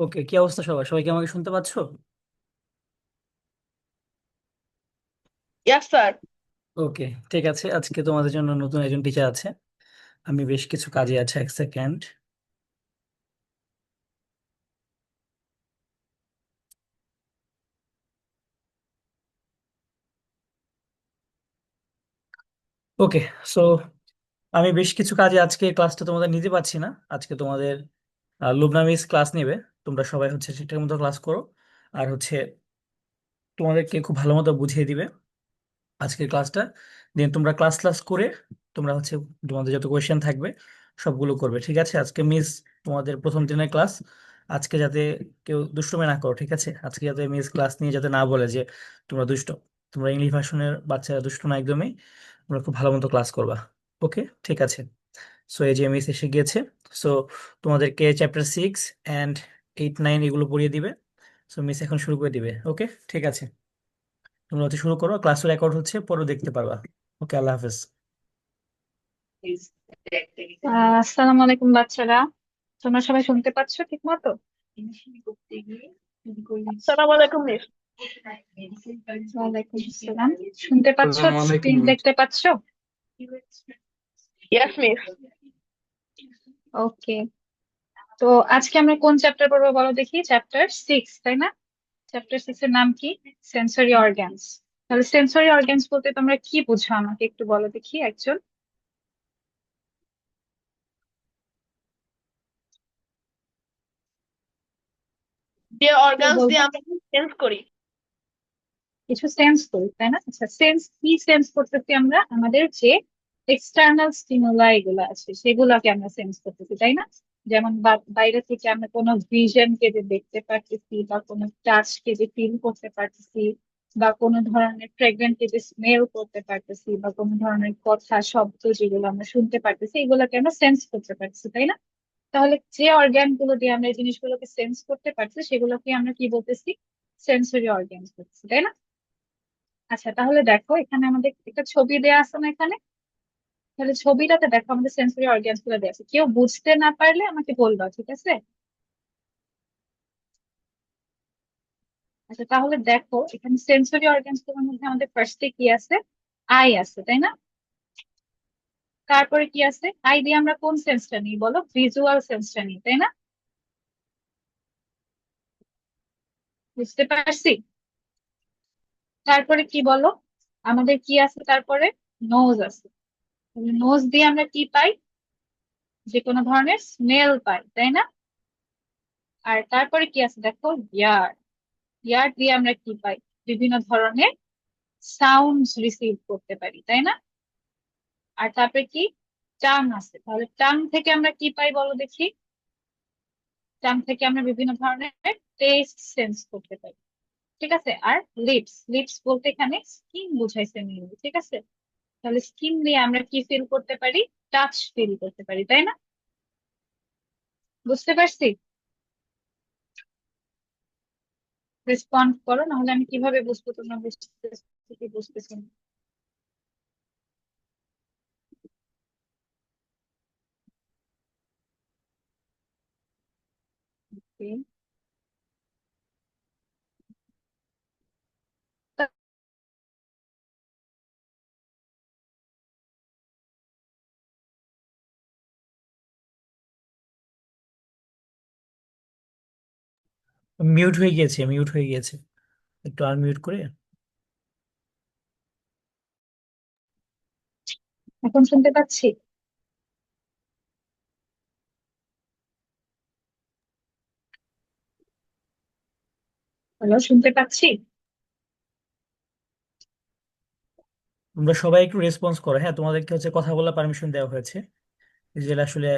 ওকে, কি অবস্থা সবার? সবাই কি আমাকে শুনতে পাচ্ছো? Yes sir. ওকে, ঠিক আছে। আজকে তোমাদের জন্য নতুন একজন টিচার আছে। আমি বেশ কিছু কাজে আছে, এক সেকেন্ড। ওকে, সো আমি বেশ কিছু কাজে আজকে ক্লাসটা তোমাদের নিতে পারছি না। আজকে তোমাদের লুবনা মিস ক্লাস নেবে। তোমরা সবাই হচ্ছে ঠিকঠাক মতো ক্লাস করো। আর হচ্ছে তোমাদেরকে খুব ভালো মতো বুঝিয়ে দিবে আজকের ক্লাসটা। দেন তোমরা ক্লাস ক্লাস করে তোমরা হচ্ছে তোমাদের যত কোয়েশ্চেন থাকবে সবগুলো করবে, ঠিক আছে? আজকে মিস তোমাদের প্রথম দিনের ক্লাস। আজকে যাতে কেউ দুষ্টুমি না করো, ঠিক আছে? আজকে যাতে মিস ক্লাস নিয়ে যাতে না বলে যে তোমরা দুষ্ট। তোমরা ইংলিশ ভার্সনের বাচ্চারা দুষ্ট না, একদমই। তোমরা খুব ভালো মতো ক্লাস করবা। ওকে, ঠিক আছে। সো এই যে মিস এসে গিয়েছে। সো তোমাদেরকে চ্যাপ্টার 6 and 8 9 এগুলো পড়িয়ে দিবে। সো মিস এখন শুরু করে দিবে। ওকে, ঠিক আছে। তোমরা হচ্ছে শুরু করো, ক্লাস রেকর্ড হচ্ছে, পরে দেখতে পারবা। ওকে, আল্লাহ হাফেজ। আসসালামু আলাইকুম বাচ্চারা। তোমরা সবাই শুনতে পাচ্ছ ঠিক মতো? আসসালামু আলাইকুম মিস। ওয়ালাইকুম আসসালাম। শুনতে পাচ্ছ? আসসালামু আলাইকুম স্ক্রিন মিস। দেখতে পাচ্ছ? ইয়াস মিস। ওকে। তো আজকে আমরা কোন চ্যাপ্টার পড়বো বলো দেখি? চ্যাপ্টার 6, তাই না? চ্যাপ্টার 6 এর নাম কি? Sensory organs. তাহলে সেন্সরি অর্গানস বলতে তোমরা কি বুঝো আমাকে একটু বলো দেখি একজন। যে কেউ অর্গানস দিয়ে বলবে? আমরা সেন্স করি। কিছু সেন্স করি, তাই না? আচ্ছা, সেন্স কি সেন্স করতেছি আমরা? আমাদের যে এক্সটার্নাল স্টিমুলাই গুলো আছে সেগুলোকে আমরা সেন্স করতেছি, তাই না? যেমন বাইরে থেকে আমরা কোনো ভিশন কে যে দেখতে পারতেছি, বা কোনো টাচ কে যে ফিল করতে পারতেছি, বা কোনো ধরনের ফ্রেগ্রেন্স কে যে স্মেল করতে পারতেছি, বা কোনো ধরনের কথা শব্দ যেগুলো আমরা শুনতে পারতেছি, এগুলোকে আমরা সেন্স করতে পারতেছি, তাই না? তাহলে যে অর্গ্যান গুলো দিয়ে আমরা এই জিনিসগুলোকে সেন্স করতে পারছি সেগুলোকে আমরা কি বলতেছি? সেন্সরি অর্গ্যানস বলতেছি, তাই না? আচ্ছা, তাহলে দেখো এখানে আমাদের একটা ছবি দেয়া আছে না এখানে? তাহলে ছবিটাতে দেখো আমাদের সেন্সরি অর্গানস গুলো দেয়া আছে। কেউ বুঝতে না পারলে আমাকে বলবা, ঠিক আছে? আচ্ছা, তাহলে দেখো এখানে সেন্সরি অর্গানস গুলোর মধ্যে আমাদের ফার্স্টে কি আছে? আই আছে, তাই না? তারপরে কি আছে? আই দিয়ে আমরা কোন সেন্সটা নিই বলো? ভিজুয়াল সেন্সটা নিই, তাই না? বুঝতে পারছি? তারপরে কি বলো? আমাদের কি আছে তারপরে? নোজ আছে। নোজ দিয়ে আমরা কি পাই? যে কোনো ধরনের স্মেল পাই, তাই না? আর তারপরে কি আছে দেখো? ইয়ার। ইয়ার দিয়ে আমরা কি পাই? বিভিন্ন ধরনের সাউন্ড রিসিভ করতে পারি, তাই না? আর তারপরে কি? টাং আছে। তাহলে টাং থেকে আমরা কি পাই বলো দেখি? টাং থেকে আমরা বিভিন্ন ধরনের টেস্ট সেন্স করতে পারি, ঠিক আছে? আর লিপস, লিপস বলতে এখানে স্কিন বুঝাইছে মেনলি, ঠিক আছে? তাহলে স্কিন দিয়ে আমরা কি ফিল করতে পারি? টাচ ফিল করতে পারি, তাই না? বুঝতে পারছি? রেসপন্ড করো, নাহলে আমি কিভাবে বুঝবো তোমরা বুঝতেছো কি বুঝতেছো না? Okay. মিউট হয়ে গিয়েছে, মিউট হয়ে গিয়েছে। একটু আনমিউট করে। এখন শুনতে পাচ্ছি? হ্যালো, শুনতে পাচ্ছি? তোমরা সবাই একটু রেসপন্স করো, হ্যাঁ? তোমাদেরকে হচ্ছে কথা বলার পারমিশন দেওয়া হয়েছে। যেটা আসলে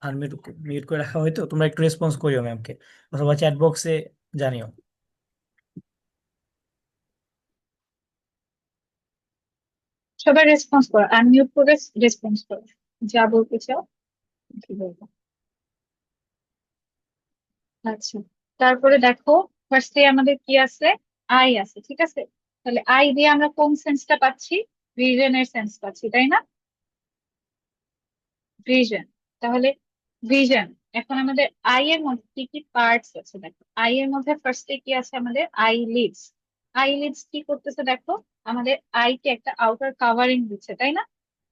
আনমিউট মিউট করে রাখা হয়তো। তোমরা একটু রেসপন্স করিও ম্যামকে, অথবা চ্যাট বক্সে জানিও। সবাই রেসপন্স করো, আনমিউট করে রেসপন্স করো, যা বলতে চাও। কি বলবো? আচ্ছা, তারপরে দেখো ফার্স্টে আমাদের কি আছে? আই আছে, ঠিক আছে? তাহলে আই দিয়ে আমরা কোন সেন্সটা পাচ্ছি? ভিশনের সেন্স পাচ্ছি, তাই না? ভিশন। তাহলে ভিশন, এখন আমাদের আই এর মধ্যে কি কি পার্টস আছে দেখো। আই এর মধ্যে ফার্স্টে কি আছে আমাদের আইলিডস। আইলিডস কি করতেছে দেখো, আমাদের আইকে একটা আউটার কাভারিং দিচ্ছে, তাই না?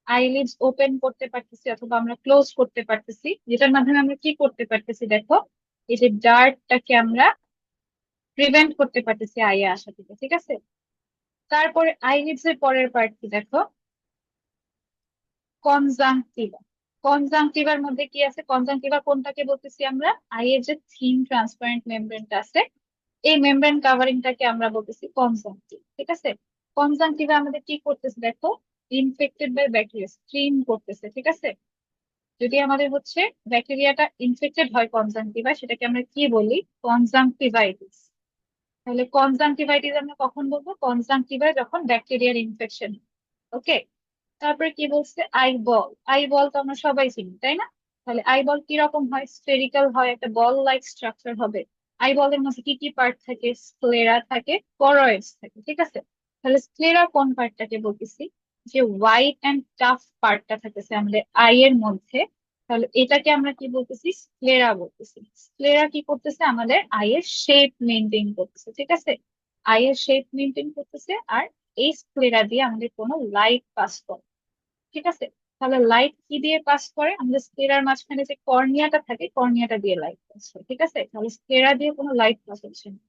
আইলিডস ওপেন করতে পারতেছি অথবা আমরা ক্লোজ করতে পারতেছি, যেটার মাধ্যমে আমরা কি করতে পারতেছি দেখো, এই যে ডার্টটাকে আমরা প্রিভেন্ট করতে পারতেছি আইয়ে আসা থেকে, ঠিক আছে? তারপরে আইলিডস এর পরের পার্ট কি দেখো, কনজাংটিভা। কনজাংটিভার মধ্যে কি আছে, কনজাংটিভা কোনটাকে বলতেছি আমরা, আই এর যে থিন ট্রান্সপারেন্ট মেমব্রেনটা আছে, এই মেমব্রেন কাভারিংটাকে আমরা বলতেছি কনজাংটিভ, ঠিক আছে? কনজাংটিভা আমাদের কি করতেছে দেখো, ইনফেক্টেড বাই ব্যাকটেরিয়া স্ক্রিন করতেছে, ঠিক আছে? যদি আমাদের হচ্ছে ব্যাকটেরিয়াটা ইনফেক্টেড হয় কনজাংটিভা, সেটাকে আমরা কি বলি, কনজাংটিভাইটিস। তাহলে কনজাংটিভাইটিস আমরা কখন বলবো, কনজাংটিভা যখন ব্যাকটেরিয়ার ইনফেকশন। ওকে। তারপরে কি বলছে, আইবল। আইবল তো আমরা সবাই চিনি, তাই না? তাহলে আইবল কি রকম হয়, স্ফেরিক্যাল হয়, একটা বল লাইক স্ট্রাকচার হবে। আইবলের মধ্যে কি কি পার্ট থাকে, স্ক্লেরা থাকে, করয়েডস থাকে, ঠিক আছে? তাহলে স্ক্লেরা কোন পার্টটাকে বলতেছি, যে হোয়াইট এন্ড টাফ পার্টটা থাকতেছে আমাদের আই এর মধ্যে, তাহলে এটাকে আমরা কি বলতেছি, স্ক্লেরা বলতেছি। স্ক্লেরা কি করতেছে, আমাদের আই এর শেপ মেনটেন করতেছে, ঠিক আছে? আই এর শেপ মেনটেন করতেছে, আর এই স্ক্লেরা দিয়ে আমাদের কোনো লাইট পাস করে, ঠিক আছে? তাহলে লাইট কি দিয়ে পাস করে, আমাদের স্ক্লেরার মাঝখানে যে কর্নিয়াটা থাকে, কর্নিয়াটা দিয়ে লাইট পাস করে, ঠিক আছে? তাহলে স্ক্লেরা দিয়ে কোনো লাইট পাস হচ্ছে না।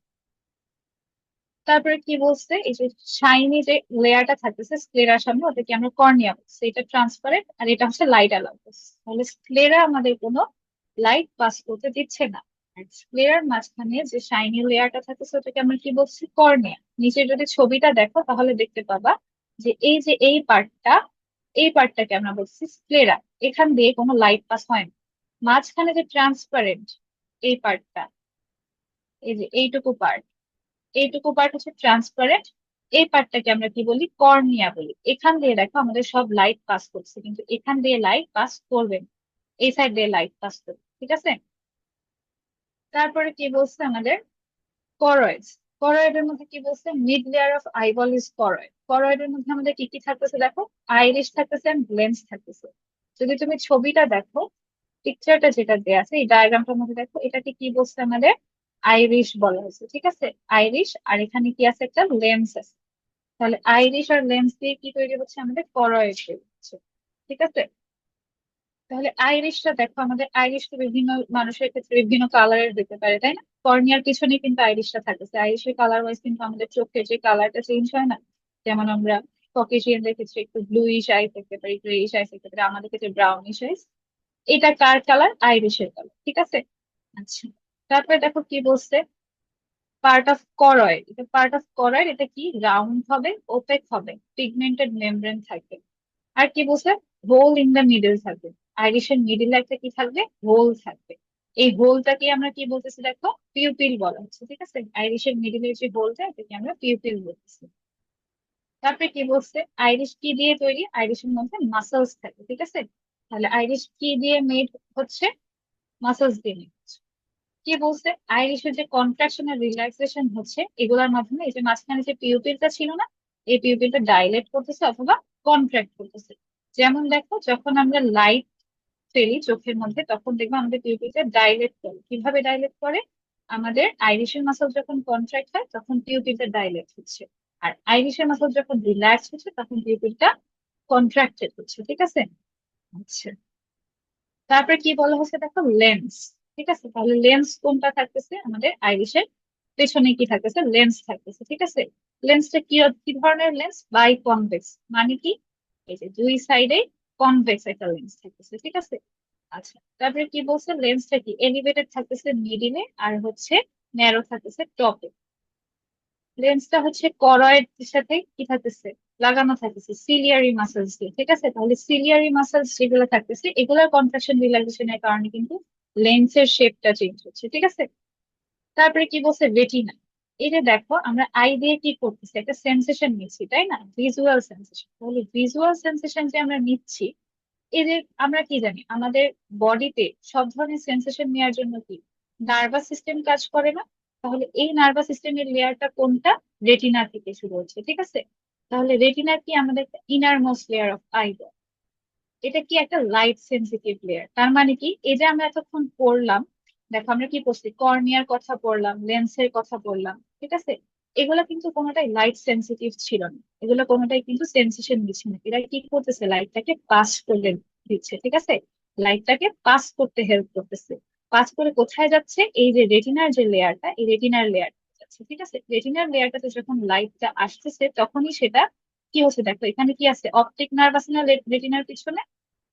তারপরে কি বলছে, এই যে শাইনি যে লেয়ারটা থাকতেছে স্ক্লেরার সামনে, ওটাকে আমরা কর্নিয়া বলছি, এটা ট্রান্সপারেন্ট, আর এটা হচ্ছে লাইট অ্যালাউ করছে। তাহলে স্ক্লেরা আমাদের কোনো লাইট পাস করতে দিচ্ছে না। আর স্ক্লেরার মাঝখানে যে শাইনি লেয়ারটা থাকতেছে, ওটাকে আমরা কি বলছি, কর্নিয়া। নিচে যদি ছবিটা দেখো তাহলে দেখতে পাবা যে এই পার্টটা, এই পার্টটাকে আমরা বলছি স্ক্লেরা। এখান দিয়ে কোনো লাইট পাস হয় না। মাঝখানে যে ট্রান্সপারেন্ট এই পার্টটা, এই যে এইটুকু পার্ট হচ্ছে ট্রান্সপারেন্ট। এই পার্টটাকে আমরা কি বলি, কর্নিয়া বলি। এখান দিয়ে দেখো আমাদের সব লাইট পাস করছে, কিন্তু এখান দিয়ে লাইট পাস করবে না, এই সাইড দিয়ে লাইট পাস করবে, ঠিক আছে? তারপরে কি বলছে আমাদের, করয়েডস। করয়েডের মধ্যে কি বলছে, mid layer of eyeball is choroid. করয়েডের মধ্যে আমাদের কি কি থাকতেছে দেখো, আইরিশ থাকতেছে এন্ড লেন্স থাকতেছে। যদি তুমি ছবিটা দেখো, পিকচারটা যেটা দেয়া আছে এই ডায়াগ্রামটার মধ্যে দেখো, এটাকে কি বলছে আমাদের, আইরিশ বলা হয়েছে, ঠিক আছে? আইরিশ, আর এখানে কি আছে, একটা লেন্স আছে। তাহলে আইরিশ আর লেন্স দিয়ে কি তৈরি হচ্ছে, আমাদের করয়েড তৈরি হচ্ছে, ঠিক আছে? তাহলে আইরিশটা দেখো, আমাদের আইরিশটা বিভিন্ন মানুষের ক্ষেত্রে বিভিন্ন কালারের হতে পারে, তাই না? কর্নিয়ার পিছনে কিন্তু আইরিশটা থাকতেছে। আইরিশের কালার ওয়াইজ কিন্তু আমাদের চোখের যে কালারটা চেঞ্জ হয় না, যেমন আমরা ককেশিয়ানদের ক্ষেত্রে একটু ব্লুইশ আই থাকতে পারি, গ্রেইশ আই থাকতে পারে, আমাদের ক্ষেত্রে ব্রাউনিশ আই। এটা কার কালার, আইরিশের কালার, ঠিক আছে? আচ্ছা। তারপরে দেখো কি বলছে, পার্ট অফ করয়েড। এটা পার্ট অফ করয়েড, এটা কি রাউন্ড হবে, ওপেক হবে, পিগমেন্টেড মেমব্রেন থাকবে। আর কি বলছে, হোল ইন দ্য মিডল থাকবে। আইরিশের মিডিলে একটা কি থাকবে, হোল থাকবে। এই হোলটাকে আমরা কি বলতেছি দেখো, পিউপিল বলা হচ্ছে, ঠিক আছে? আইরিশের মিডিলের যে হোলটা, এটাকে আমরা পিউপিল বলতেছি। তারপরে কি বলছে, আইরিশ কি দিয়ে তৈরি, আইরিশের মধ্যে মাসেলস থাকে, ঠিক আছে? তাহলে আইরিশ কি দিয়ে মেড হচ্ছে, মাসেলস দিয়ে made হচ্ছে। কি বলছে, আইরিশের যে কন্ট্রাকশন আর রিল্যাক্সেশন হচ্ছে, এগুলোর মাধ্যমে এই যে মাঝখানে যে পিউপিলটা ছিল না, এই পিউপিলটা ডাইলেট করতেছে অথবা কন্ট্রাক্ট করতেছে। যেমন দেখো, যখন আমরা লাইট ফেলি চোখের মধ্যে, তখন দেখবো আমাদের পিউপিলটা ডাইলেট করে। কিভাবে ডাইলেট করে, আমাদের আইরিশের মাসল যখন কন্ট্রাক্ট হয় তখন পিউপিলটা ডাইলেট হচ্ছে, আর আইরিশের মাসল যখন রিল্যাক্স হচ্ছে তখন পিউপিলটা কন্ট্রাক্টেড হচ্ছে, ঠিক আছে? আচ্ছা। তারপরে কি বলা হচ্ছে দেখো, লেন্স। ঠিক আছে, তাহলে লেন্স কোনটা থাকতেছে, আমাদের আইরিশের পেছনে কি থাকতেছে, লেন্স থাকতেছে, ঠিক আছে? লেন্সটা কি কি ধরনের লেন্স, বাই কনভেক্স। মানে কি, এই যে দুই সাইডে কনভেক্স একটা লেন্স থাকতেছে, ঠিক আছে? আচ্ছা। তারপরে কি বলছে, লেন্সটা কি এলিভেটেড থাকতেছে মিডিলে, আর হচ্ছে ন্যারো থাকতেছে টপে। লেন্সটা হচ্ছে করয়েড এর সাথে কি থাকতেছে, লাগানো থাকতেছে সিলিয়ারি মাসেলস দিয়ে, ঠিক আছে? তাহলে সিলিয়ারি মাসেলস যেগুলো থাকতেছে, এগুলোর কন্ট্রাকশন রিল্যাক্সেশনের কারণে কিন্তু লেন্সের শেপটা চেঞ্জ হচ্ছে, ঠিক আছে? তারপরে কি বলছে, রেটিনা। এই যে দেখো, আমরা আই দিয়ে কি করতেছি, একটা সেন্সেশন নিচ্ছি, তাই না? Visual sensation. তাহলে ভিজুয়াল সেন্সেশন যে আমরা নিচ্ছি, এই যে আমরা কি জানি, আমাদের বডিতে সব ধরনের সেন্সেশন নেওয়ার জন্য কি নার্ভাস সিস্টেম কাজ করে না? তাহলে এই নার্ভাস সিস্টেমের লেয়ারটা কোনটা, রেটিনা থেকে শুরু হচ্ছে, ঠিক আছে? তাহলে রেটিনা কি আমাদের inner most layer of I. এটা কি একটা লাইট সেন্সিটিভ লেয়ার। তার মানে কি, এই যে আমরা এতক্ষণ পড়লাম, দেখো আমরা কি পড়ছি, কর্নিয়ার কথা পড়লাম, লেন্সের কথা পড়লাম, ঠিক আছে। এগুলা কিন্তু কোনোটাই লাইট সেন্সিটিভ ছিল না, এগুলো কোনোটাই কিন্তু সেন্সেশন দিচ্ছে না। এরা কি করতেছে, লাইটটাকে পাস করে দিচ্ছে, ঠিক আছে। লাইটটাকে পাস করতে হেল্প করতেছে। পাস করে কোথায় যাচ্ছে, এই যে রেটিনার যে লেয়ারটা, এই রেটিনার লেয়ার যাচ্ছে, ঠিক আছে। রেটিনার লেয়ারটাতে যখন লাইটটা আসতেছে তখনই সেটা কি হচ্ছে, দেখো এখানে কি আছে, অপটিক নার্ভ আছে না রেটিনার পিছনে।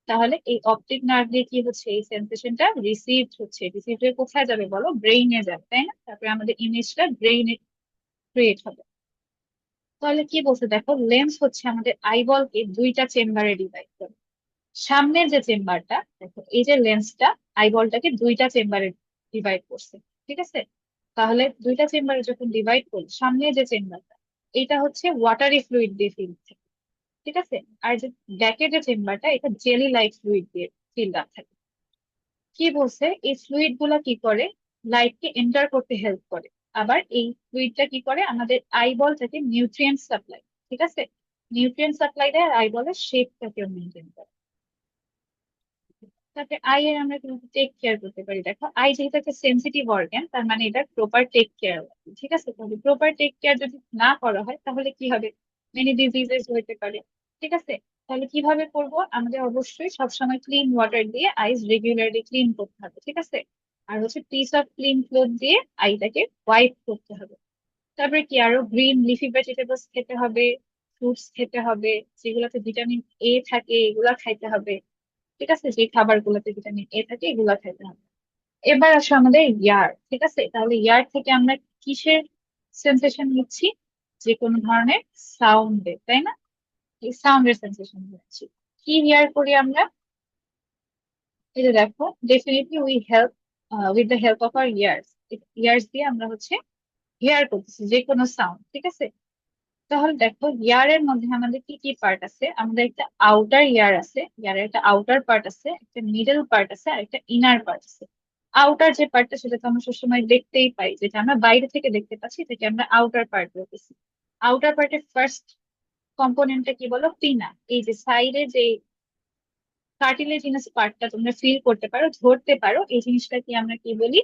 তাহলে এই অপটিক নার্ভ দিয়ে কি হচ্ছে, এই সেন্সেশনটা রিসিভ হচ্ছে, রিসিভ হয়ে কোথায় যাবে বলো, ব্রেইনে যাবে, তাই না। তারপরে আমাদের ইমেজটা ব্রেইনে ক্রিয়েট হবে। তাহলে কি বলছে দেখো, লেন্স হচ্ছে আমাদের আইবলকে দুইটা চেম্বারে ডিভাইড করে। সামনের যে চেম্বারটা দেখো, এই যে লেন্সটা আইবলটাকে দুইটা চেম্বারে ডিভাইড করছে, ঠিক আছে। তাহলে দুইটা চেম্বারে যখন ডিভাইড করি, সামনে যে চেম্বারটা, এটা হচ্ছে ওয়াটারি ফ্লুইড দিয়ে ফিল, ঠিক আছে। আর যে ব্যাকের যে চেম্বারটা, এটা জেলি লাইক ফ্লুইড দিয়ে ফিল আপ থাকে। কি বলছে, এই ফ্লুইড গুলা কি করে, লাইটকে এন্টার করতে হেল্প করে। আবার এই ফ্লুইডটা কি করে, আমাদের আইবলটাকে নিউট্রিয়েন্ট সাপ্লাই, ঠিক আছে, নিউট্রিয়েন্ট সাপ্লাই দেয়, আর আইবলের শেপটাকেও মেনটেন করে। তারপরে আই এর আমরা কিন্তু টেক কেয়ার করতে পারি। দেখো আই যেহেতু একটা সেন্সিটিভ অর্গান, তার মানে এটা প্রপার টেক কেয়ার, ঠিক আছে। তাহলে প্রপার টেক কেয়ার যদি না করা হয় তাহলে কি হবে, মেনি ডিজিজেস হইতে পারে, ঠিক আছে। তাহলে কিভাবে করব, আমাদের অবশ্যই সবসময় ক্লিন ওয়াটার দিয়ে আইস রেগুলারলি ক্লিন করতে হবে, ঠিক আছে। আর হচ্ছে পিস অফ ক্লিন ক্লোথ দিয়ে আইটাকে ওয়াইপ করতে হবে। তারপরে কি, আরো গ্রিন লিফি ভেজিটেবলস খেতে হবে, ফ্রুটস খেতে হবে, যেগুলোতে ভিটামিন এ থাকে এগুলা খাইতে হবে, ঠিক আছে। যে খাবারগুলোতে ভিটামিন এ থাকে এগুলা খেতে হবে। এবার আসো আমাদের ইয়ার, ঠিক আছে। তাহলে ইয়ার থেকে আমরা কিসের সেন্সেশন নিচ্ছি, যে কোনো ধরনের সাউন্ডের, তাই না। এই সাউন্ডের সেন্সেশন নিচ্ছি। কি হিয়ার করি আমরা, এই যে দেখো, definitely we help with the help of our years. Years দিয়ে আমরা হচ্ছে হিয়ার করতেছি যে কোনো সাউন্ড, ঠিক আছে। তাহলে দেখো, ইয়ারের মধ্যে আমাদের কি কি পার্ট আছে, আমাদের একটা আউটার ইয়ার আছে, ইয়ারের একটা আউটার পার্ট আছে, একটা মিডল পার্ট আছে, আর একটা ইনার পার্ট আছে। আউটার যে পার্টটা, সেটা তো আমরা সবসময় দেখতেই পাই, যেটা আমরা বাইরে থেকে দেখতে পাচ্ছি, এটাকে আমরা আউটার পার্ট বলতেছি। আউটার পার্টের ফার্স্ট কম্পোনেন্টটা কি বলো, পিনা। এই যে সাইডে যে কার্টিলেজিনাস পার্টটা তোমরা ফিল করতে পারো, ধরতে পারো, এই জিনিসটা কি আমরা কি বলি,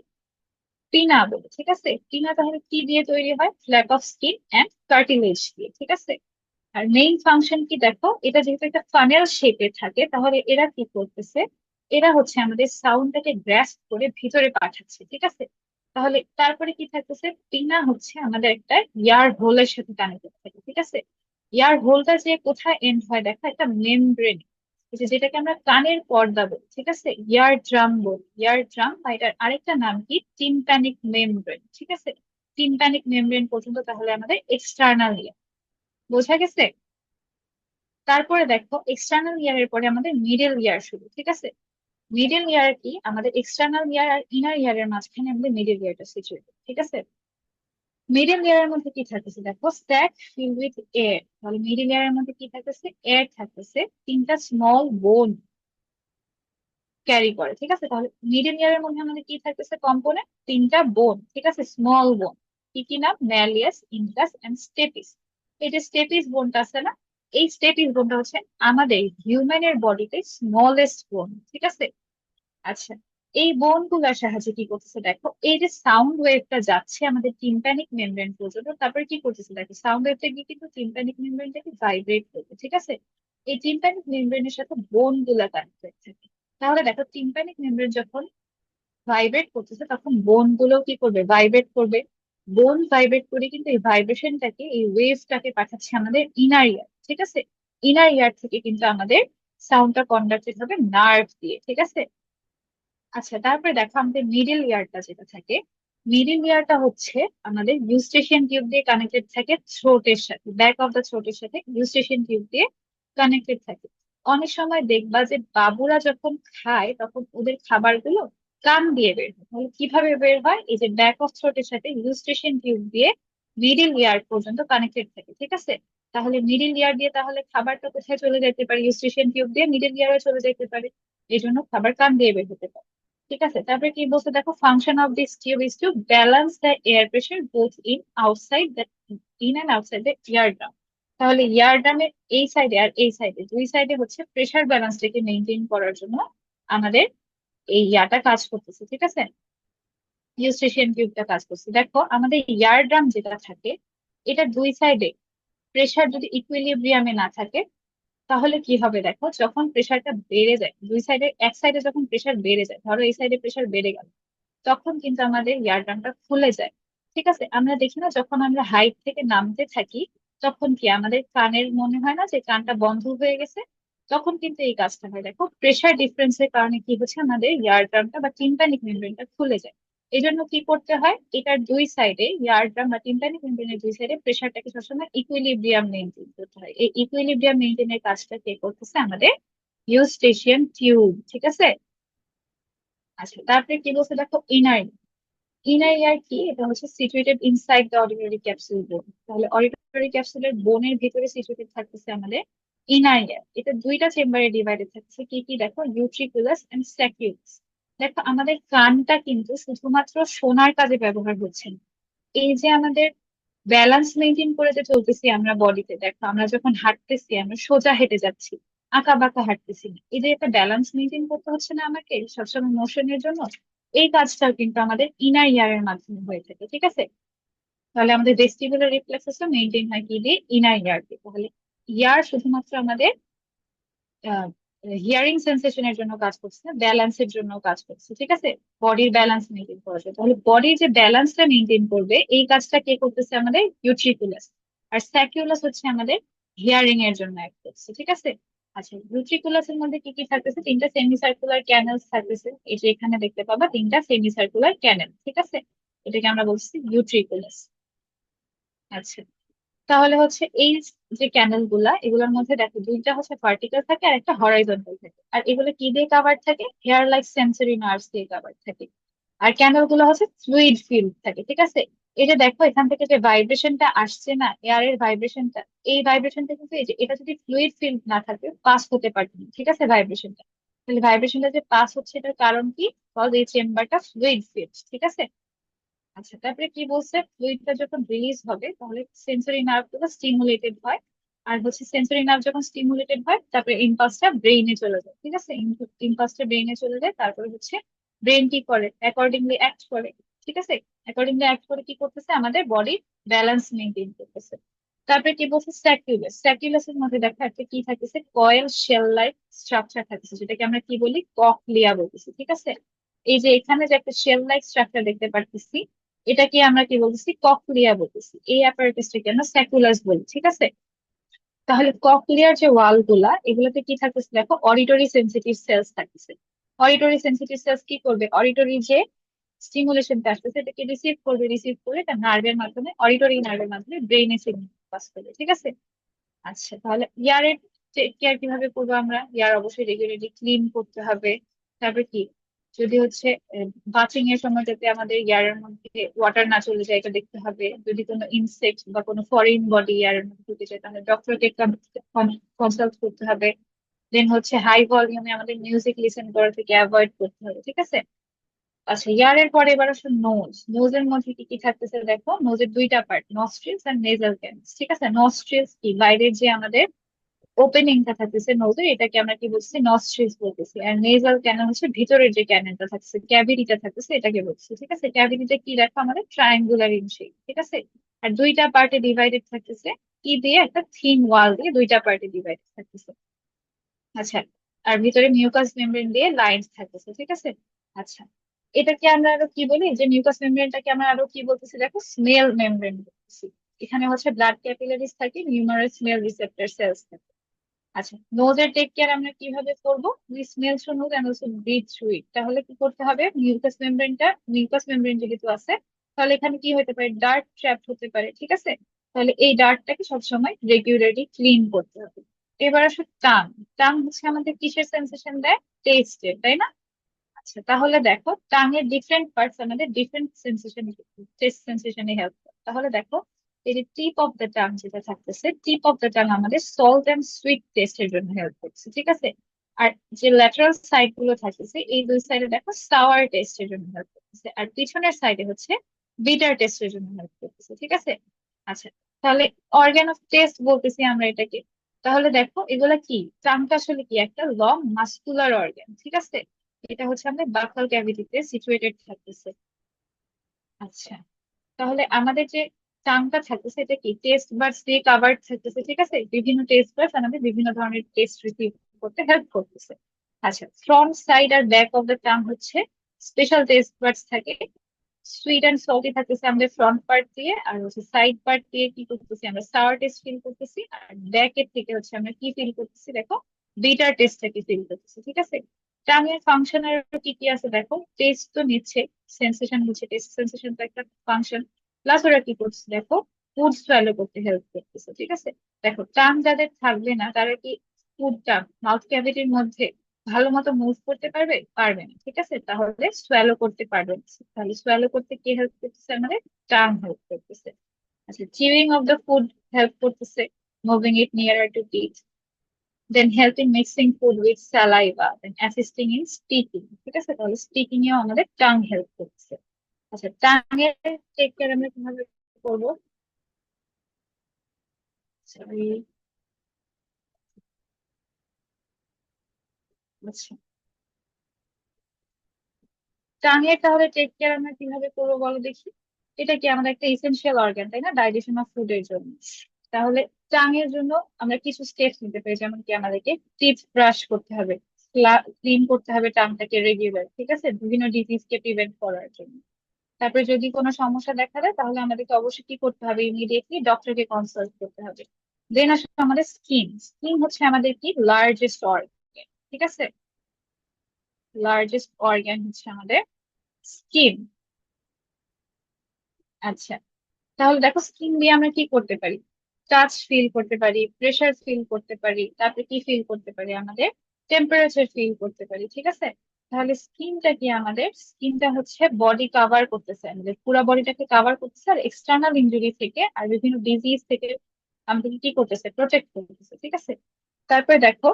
টিনা বলে, ঠিক আছে। টিনা তাহলে কি দিয়ে তৈরি হয়, flap of skin and cartilage দিয়ে, ঠিক আছে। আর মেইন ফাংশন কি দেখো, এটা যেহেতু একটা ফানেল শেপে থাকে, তাহলে এরা কি করতেছে, এরা হচ্ছে আমাদের সাউন্ডটাকে গ্রাস্প করে ভিতরে পাঠাচ্ছে, ঠিক আছে। তাহলে তারপরে কি থাকতেছে, টিনা হচ্ছে আমাদের একটা ইয়ার হোলের সাথে কানেক্টেড থাকে, ঠিক আছে। ইয়ার হোলটা যে কোথায় এন্ড হয় দেখো, একটা মেমব্রেন, যেটাকে আমরা কানের পর্দা বলি, ঠিক আছে, ইয়ার ড্রাম বলি, ইয়ার ড্রাম, বা এটার আরেকটা নাম কি, টিম্প্যানিক মেমব্রেন, ঠিক আছে। টিম্প্যানিক মেমব্রেন পর্যন্ত তাহলে আমাদের এক্সটার্নাল ইয়ার, বোঝা গেছে। তারপরে দেখো, এক্সটার্নাল ইয়ারের পরে আমাদের মিডল ইয়ার শুরু, ঠিক আছে। মিডল ইয়ার কি, আমাদের এক্সটার্নাল ইয়ার আর ইনার ইয়ারের মাঝখানে আমাদের মিডল ইয়ারটা সিচুয়েটেড, ঠিক আছে। মিডল ইয়ারের মধ্যে কি থাকতেছে দেখো, স্ট্যাক ফিল উইথ এয়ার। তাহলে মিডল ইয়ারের মধ্যে কি থাকতেছে, এয়ার থাকতেছে, তিনটা স্মল বোন ক্যারি করে, ঠিক আছে। তাহলে মিডল ইয়ারের মধ্যে আমাদের কি থাকতেছে, কম্পোনেন্ট তিনটা বোন, ঠিক আছে, স্মল বোন। কি কি নাম, ম্যালিয়াস, ইনকাস এন্ড স্টেপিস। এই যে স্টেপিস বোনটা আছে না, এই স্টেপিস বোনটা হচ্ছে আমাদের হিউম্যানের বডিতে স্মলেস্ট বোন, ঠিক আছে। আচ্ছা, এই বোন গুলার সাহায্যে কি করতেছে দেখো, এই যে সাউন্ড ওয়েভটা যাচ্ছে আমাদের টিম্প্যানিক মেমব্রেন পর্যন্ত, তারপরে কি করতেছে দেখো, সাউন্ড ওয়েভটা গিয়ে কিন্তু টিম্প্যানিক মেমব্রেনটাকে ভাইব্রেট করবে, ঠিক আছে। এই টিম্প্যানিক মেমব্রেনের সাথে বোন গুলা কানেক্টেড থাকে। তাহলে দেখো, টিম্প্যানিক মেমব্রেন যখন ভাইব্রেট করতেছে, তখন বোন গুলো কি করবে, ভাইব্রেট করবে। বোন ভাইব্রেট করে কিন্তু এই ভাইব্রেশনটাকে, এই ওয়েভটাকে পাঠাচ্ছে আমাদের ইনার ইয়ার, ঠিক আছে। ইনার ইয়ার থেকে কিন্তু আমাদের সাউন্ডটা কন্ডাক্টেড হবে নার্ভ দিয়ে, ঠিক আছে। আচ্ছা, তারপরে দেখো আমাদের মিডল ইয়ারটা যেটা থাকে, মিডল ইয়ারটা হচ্ছে আমাদের ইউস্টেশিয়ান টিউব দিয়ে কানেক্টেড থাকে থ্রোটের সাথে, ব্যাক অফ দ্য থ্রোটের সাথে ইউস্টেশিয়ান টিউব দিয়ে কানেক্টেড থাকে। অনেক সময় দেখবা যে বাবুরা যখন খায়, তখন ওদের খাবারগুলো কান দিয়ে বের হয়। তাহলে কিভাবে বের হয়, এই যে ব্যাক অফ থ্রোটের সাথে ইউস্টেশিয়ান টিউব দিয়ে মিডল ইয়ার পর্যন্ত কানেক্টেড থাকে, ঠিক আছে। তাহলে মিডল ইয়ার দিয়ে তাহলে খাবারটা কোথায় চলে যেতে পারে, ইউস্টেশিয়ান টিউব দিয়ে মিডল ইয়ারে চলে যেতে পারে। এই জন্য খাবার কান দিয়ে বের হতে পারে, ঠিক আছে। তারপরে কি বলছে দেখো, function of this tube is to balance the air pressure both in outside the in and outside the year drum. তাহলে ইয়ারড্রামের এই সাইডে আর এই সাইডে দুই সাইডে হচ্ছে প্রেসার ব্যালেন্সটাকে মেনটেন করার জন্য আমাদের এই ইয়াটা কাজ করতেছে, ঠিক আছে। ইউস্টেশিয়ান টিউবটা কাজ করছে। দেখো আমাদের ইয়ারড্রাম যেটা থাকে, এটা দুই সাইডে প্রেসার যদি ইকুইলিব্রিয়ামে না থাকে, তাহলে কি হবে দেখো, যখন প্রেসারটা বেড়ে যায় দুই সাইডে, এক সাইডে যখন প্রেসার বেড়ে যায়, ধরো এই সাইডে প্রেসার বেড়ে গেল, তখন কিন্তু আমাদের ইয়ারড্রামটা ফুলে যায়, ঠিক আছে। আমরা দেখি না যখন আমরা হাইট থেকে নামতে থাকি, তখন কি আমাদের কানের মনে হয় না যে কানটা বন্ধ হয়ে গেছে, তখন কিন্তু এই কাজটা হয়। দেখো প্রেসার ডিফারেন্সের কারণে কি হচ্ছে, আমাদের ইয়ারড্রামটা বা টিম্প্যানিক মেমব্রেনটা খুলে যায়। এই জন্য কি করতে হয়, এটার দুই সাইডে ইয়ারড্রাম বা টিম্প্যানিক মেমব্রেনের দুই সাইডে প্রেসারটাকে সবসময় ইকুইলিব্রিয়াম মেনটেন করতে হয়। এই ইকুইলিব্রিয়াম মেনটেনের কাজটা কে করতেছে, আমাদের ইউস্টেশিয়ান টিউব, ঠিক আছে। আচ্ছা তারপরে কি বলছে দেখো, ইনার ইনার ইয়ার কি, এটা হচ্ছে situated inside the auditory capsule বোন। তাহলে অডিটরি ক্যাপসুলের বোনের ভিতরে সিচুয়েটেড থাকতেছে আমাদের ইনার ইয়ার। এটা দুইটা চেম্বারে ডিভাইডেড থাকছে, কি কি দেখো, ইউট্রিকুলাস এন্ড স্যাকিউলাস। দেখো আমাদের কানটা কিন্তু শুধুমাত্র শোনার কাজে ব্যবহার হচ্ছে না। এই যে আমাদের ব্যালেন্স মেনটেন করে যে চলতেছি আমরা বডিতে, দেখো আমরা যখন হাঁটতেছি আমরা সোজা হেঁটে যাচ্ছি, আঁকা বাঁকা হাঁটতেছি না, এই যে একটা ব্যালেন্স মেনটেন করতে হচ্ছে না আমাকে সবসময় মোশনের জন্য, এই কাজটাও কিন্তু আমাদের ইনার ইয়ারের মাধ্যমে হয়ে থাকে, ঠিক আছে। তাহলে আমাদের ভেস্টিবুলার রিফ্লেক্সেসও মেনটেন হয় কি দিয়ে, ইনার ইয়ার দিয়ে। তাহলে ইয়ার শুধুমাত্র আমাদের হিয়ারিং সেন্সেশনের জন্য কাজ করছে না, ব্যালেন্সের জন্য কাজ করছে, ঠিক আছে। বডির ব্যালেন্স মেনটেন করার জন্য। তাহলে বডির যে ব্যালেন্সটা মেনটেন করবে, এই কাজটা কে করতেছে, আমাদের ইউট্রিকুলাস। আর স্যাকিউলাস হচ্ছে আমাদের হিয়ারিং এর জন্য অ্যাক্ট করছে, ঠিক আছে। আচ্ছা ইউট্রিকুলাস এর মধ্যে কি কি থাকতেছে, তিনটা সেমি সার্কুলার ক্যানেলস থাকতেছে, এই যে এখানে দেখতে পাবা তিনটা সেমি সার্কুলার ক্যানেল, ঠিক আছে। এটাকে আমরা বলছি ইউট্রিকুলাস। আচ্ছা তাহলে হচ্ছে এই যে ক্যানেল গুলা, এগুলোর মধ্যে দেখো দুইটা হচ্ছে ভার্টিক্যাল থাকে আর একটা হরাইজন্টাল থাকে। আর এগুলো কি দিয়ে কাভার থাকে, হেয়ার লাইক সেন্সরি নার্ভস দিয়ে কাভার থাকে। আর ক্যানেল গুলো হচ্ছে ফ্লুইড ফিল্ড থাকে, ঠিক আছে। এই যে দেখো এখান থেকে যে ভাইব্রেশনটা আসছে না, এয়ারের ভাইব্রেশনটা, এই ভাইব্রেশনটা কিন্তু এই যে এটা যদি ফ্লুইড ফিল্ড না থাকে পাস হতে পারত না, ঠিক আছে, ভাইব্রেশনটা। তাহলে ভাইব্রেশনটা যে পাস হচ্ছে এটার কারণ কি, কজ এই চেম্বারটা ফ্লুইড ফিল্ড, ঠিক আছে। আচ্ছা তারপরে কি বলছে, ফ্লুইডটা যখন রিলিজ হবে তাহলে সেন্সরি নার্ভ গুলো স্টিমুলেটেড হয়। আর হচ্ছে সেন্সরি নার্ভ যখন স্টিমুলেটেড হয়, তারপরে ইম্পালসটা ব্রেইনে চলে যায়, ঠিক আছে। ইম্পালসটা ব্রেইনে চলে যায়, তারপরে হচ্ছে ব্রেন কি করে, অ্যাকর্ডিংলি অ্যাক্ট করে, ঠিক আছে। অ্যাকর্ডিংলি অ্যাক্ট করে কি করতেছে, আমাদের বডির ব্যালেন্স মেনটেন করতেছে। তারপরে কি বলছে, স্যাকুলাস। স্যাকুলাসের মধ্যে দেখো একটা কি থাকতেছে, কয়েল শেল লাইক স্ট্রাকচার থাকতেছে, যেটাকে আমরা কি বলি, ককলিয়া বলতেছি, ঠিক আছে। এই যে এখানে যে একটা শেল লাইক স্ট্রাকচার দেখতে পারতেছি, এটাকে আমরা কি বলতেছি, ককলিয়া বলতেছি। এই অ্যাপারেটাসটাকে আমরা স্যাকুলাস বলি, ঠিক আছে। তাহলে ককলিয়ার যে ওয়াল গুলা, এগুলোতে কি থাকতেছে দেখো, অডিটরি সেন্সিটিভ সেলস থাকতেছে। অডিটরি সেন্সিটিভ সেলস কি করবে, অডিটরি যে স্টিমুলেশনটা আসতেছে এটাকে রিসিভ করবে, রিসিভ করে এটা নার্ভের মাধ্যমে, অডিটরি নার্ভের মাধ্যমে ব্রেইনে সিগন্যাল পাস করবে, ঠিক আছে। আচ্ছা তাহলে ইয়ারের কেয়ার কিভাবে করবো আমরা, ইয়ার অবশ্যই রেগুলারলি ক্লিন করতে হবে। তারপর কি, যদি হচ্ছে বাথিং এর সময় যাতে আমাদের ইয়ারের মধ্যে ওয়াটার না চলে যায় এটা দেখতে হবে। যদি কোনো ইনসেক্ট বা কোনো ফরেন বডি ইয়ারের মধ্যে ঢুকে যায়, তাহলে ডক্টরকে কনসাল্ট করতে হবে। দেন হচ্ছে হাই ভলিউমে আমাদের মিউজিক লিসেন করা থেকে অ্যাভয়েড করতে হবে, ঠিক আছে। আচ্ছা ইয়ারের পরে এবার আসলে নোজ। নোজের মধ্যে কি কি থাকতেছে দেখো, নোজের দুইটা পার্ট, নস্ট্রিলস এন্ড নেজাল ক্যানাস, ঠিক আছে। নস্ট্রিলস কি, বাইরের যে আমাদের ওপেনিংটা থাকতেছে নোজের, এটাকে আমরা কি বলছি, নস্ট্রিলস বলতেছি। আর নেজাল ক্যানাল হচ্ছে ভিতরের যে ক্যানেলটা থাকছে, ক্যাভিটিটা থাকতেছে, এটাকে বলছি, ঠিক আছে। ক্যাভিটিটা কি দেখো, আমাদের ট্রায়াঙ্গুলার ইন শেপ, ঠিক আছে। আর দুইটা পার্টে ডিভাইডেড থাকতেছে, কি দিয়ে, একটা থিন ওয়াল দিয়ে দুইটা পার্টে ডিভাইডেড থাকতেছে। আচ্ছা আর ভিতরে মিউকাস মেমব্রেন দিয়ে লাইন থাকতেছে, ঠিক আছে। আচ্ছা এটাকে আমরা আরো কি বলি, যে মিউকাস মেমব্রেনটাকে আমরা আরো কি বলতেছি দেখো, স্মেল মেমব্রেন বলতেছি। এখানে হচ্ছে ব্লাড ক্যাপিলারিজ থাকে, নিউমারাস স্মেল রিসেপ্টর সেলস থাকে। আচ্ছা নোজের টেক কেয়ার আমরা কিভাবে করব, we smell through nose and also breathe through it. তাহলে কি করতে হবে, মিউকাস মেমব্রেন যেহেতু আছে, তাহলে এখানে কি হতে পারে, ডার্ট ট্র্যাপ হতে পারে, ঠিক আছে। তাহলে এই ডার্টটাকে সবসময় রেগুলারলি ক্লিন করতে হবে। এবার আসো টাং। টাং হচ্ছে আমাদের কিসের সেন্সেশন দেয়, টেস্টের, তাই না। আচ্ছা তাহলে দেখো টাং এর ডিফারেন্ট পার্টস আমাদের ডিফারেন্ট সেন্সেশন, টেস্ট সেন্সেশনে হেল্প করে। তাহলে দেখো এই যে টিপ অফ দ্য টাং যেটা থাকতেছে, টিপ অফ দ্য টাং আমাদের সল্ট এন্ড সুইট টেস্টের জন্য হেল্প করছে, ঠিক আছে। আর যে ল্যাটারাল সাইড গুলো থাকতেছে, এই দুই সাইডে দেখো সাওয়ার টেস্টের জন্য হেল্প করতেছে, আর পিছনের সাইডে হচ্ছে বিটার টেস্টের জন্য হেল্প করতেছে, ঠিক আছে। আচ্ছা তাহলে অর্গান অফ টেস্ট বলতেছি আমরা এটাকে। তাহলে দেখো এগুলা কি, টাংটা আসলে কি একটা লং মাস্কুলার অর্গান, ঠিক আছে? এটা হচ্ছে আমাদের বাকাল ক্যাভিটিতে সিচুয়েটেড থাকতেছে। আচ্ছা, তাহলে আমাদের যে টাংটা থাকতেছে এটা কি টেস্ট বাডস দিয়ে কাভার্ড থাকতেছে, ঠিক আছে? বিভিন্ন টেস্ট বাডস আমাদের বিভিন্ন ধরনের টেস্ট রিসিভ করতে হেল্প করতেছে। আচ্ছা, ফ্রন্ট সাইড আর ব্যাক অফ দ্য টাং হচ্ছে স্পেশাল টেস্ট বাডস থাকে। সুইট অ্যান্ড সল্টি থাকতেছে আমাদের ফ্রন্ট পার্ট দিয়ে, আর হচ্ছে সাইড পার্ট দিয়ে কি করতেছি আমরা সাওয়ার টেস্ট ফিল করতেছি, আর ব্যাক এর থেকে হচ্ছে আমরা কি ফিল করতেছি দেখো, বিটার টেস্টটাকে ফিল করতেছি, ঠিক আছে? টাঙের ফাংশনের কি কি আছে দেখো, টেস্ট তো নিচ্ছে, সেন্সেশন হচ্ছে, টেস্ট সেন্সেশন তো একটা ফাংশন, প্লাস ওরা কি করছে দেখো, ফুড সোয়ালো করতে হেল্প করতেছে, ঠিক আছে? দেখো টাং যাদের থাকবে না তারা কি ফুডটা মাউথ ক্যাভিটির মধ্যে ভালো মতো মুভ করতে পারবে? পারবে না, ঠিক আছে? তাহলে সোয়ালো করতে পারবে না। তাহলে সোয়ালো করতে কে হেল্প করতেছে আমাদের? টাং হেল্প করতেছে। আচ্ছা, chewing of the food help করতেছে, moving it nearer to teeth, then helping mixing food with saliva, then assisting in sticking, ঠিক আছে? তাহলে স্টিকিং এও আমাদের টাং হেল্প করতেছে। আচ্ছা, টাং এর টেক কেয়ার আমরা কিভাবে করবো? সরি, আচ্ছা, টাঙের তাহলে টেক কেয়ার আমরা কিভাবে করবো বলো দেখি। এটা কি আমাদের একটা এসেনশিয়াল অর্গান, তাই না, ডাইজেশন অফ ফুডের জন্য? তাহলে টাঙের জন্য আমরা কিছু স্টেপস নিতে পারি, যেমন কি আমাদেরকে টিথ ব্রাশ করতে হবে, ক্লিন করতে হবে টাংটাকে রেগুলার, ঠিক আছে, বিভিন্ন ডিজিজ কে প্রিভেন্ট করার জন্য। তারপরে যদি কোনো সমস্যা দেখা দেয় তাহলে আমাদেরকে অবশ্যই কি করতে হবে, ইমিডিয়েটলি ডক্টরকে কনসাল্ট করতে হবে। দেন আসলে আমাদের স্কিন, স্কিন হচ্ছে আমাদের কি লার্জেস্ট অর্গান, ঠিক আছে? লার্জেস্ট অর্গান হচ্ছে আমাদের স্কিন। আচ্ছা, তাহলে দেখো স্কিন দিয়ে আমরা কি করতে পারি, টাচ ফিল করতে পারি, প্রেসার ফিল করতে পারি, তারপরে কি ফিল করতে পারি, আমাদের টেম্পারেচার ফিল করতে পারি, ঠিক আছে? তাহলে স্কিনটা কি, আমাদের স্কিনটা হচ্ছে বডি কাভার করতেছে, আমাদের পুরো বডিটাকে কাভার করতেছে, আর এক্সটার্নাল ইনজুরি থেকে আর বিভিন্ন ডিজিজ থেকে আমাদেরকে কি করতেছে, প্রোটেক্ট করতেছে, ঠিক আছে? তারপরে দেখো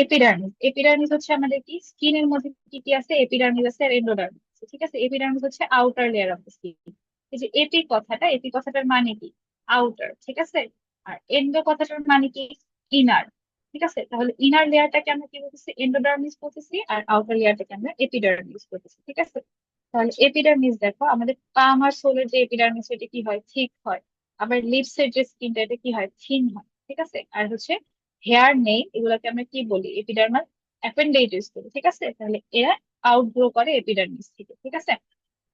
এপিডার্মিস, এপিডার্মিস হচ্ছে আমাদের কি স্কিনের মধ্যে কি কি আছে, এপিডার্মিস আছে আর এন্ডোডার্মিস আছে, ঠিক আছে? এপিডার্মিস হচ্ছে outer layer of the skin. এই যে এপি কথাটার মানে কি, আউটার, ঠিক আছে? আর এন্ডো কথাটার মানে কি, ইনার, ঠিক আছে? তাহলে ইনার লেয়ারটাকে আমরা কি বলতেছি, এন্ডোডার্মিস বলতেছি, আর আউটার লেয়ারটাকে আমরা এপিডার্মিস বলতেছি, ঠিক আছে? তাহলে এপিডার্মিস দেখো আমাদের পাম আর সোলের যে এপিডার্মিস এটা কি হয়, থিক হয়। আবার লিপস এর যে স্কিনটা এটা কি হয়, থিন হয়, ঠিক আছে? আর হচ্ছে হেয়ার নেই এগুলোকে আমরা কি বলি, এপিডার্মাল অ্যাপেন্ডেইটিস বলি, ঠিক আছে? তাহলে এরা আউটগ্রো করে এপিডার্মিস থেকে, ঠিক আছে?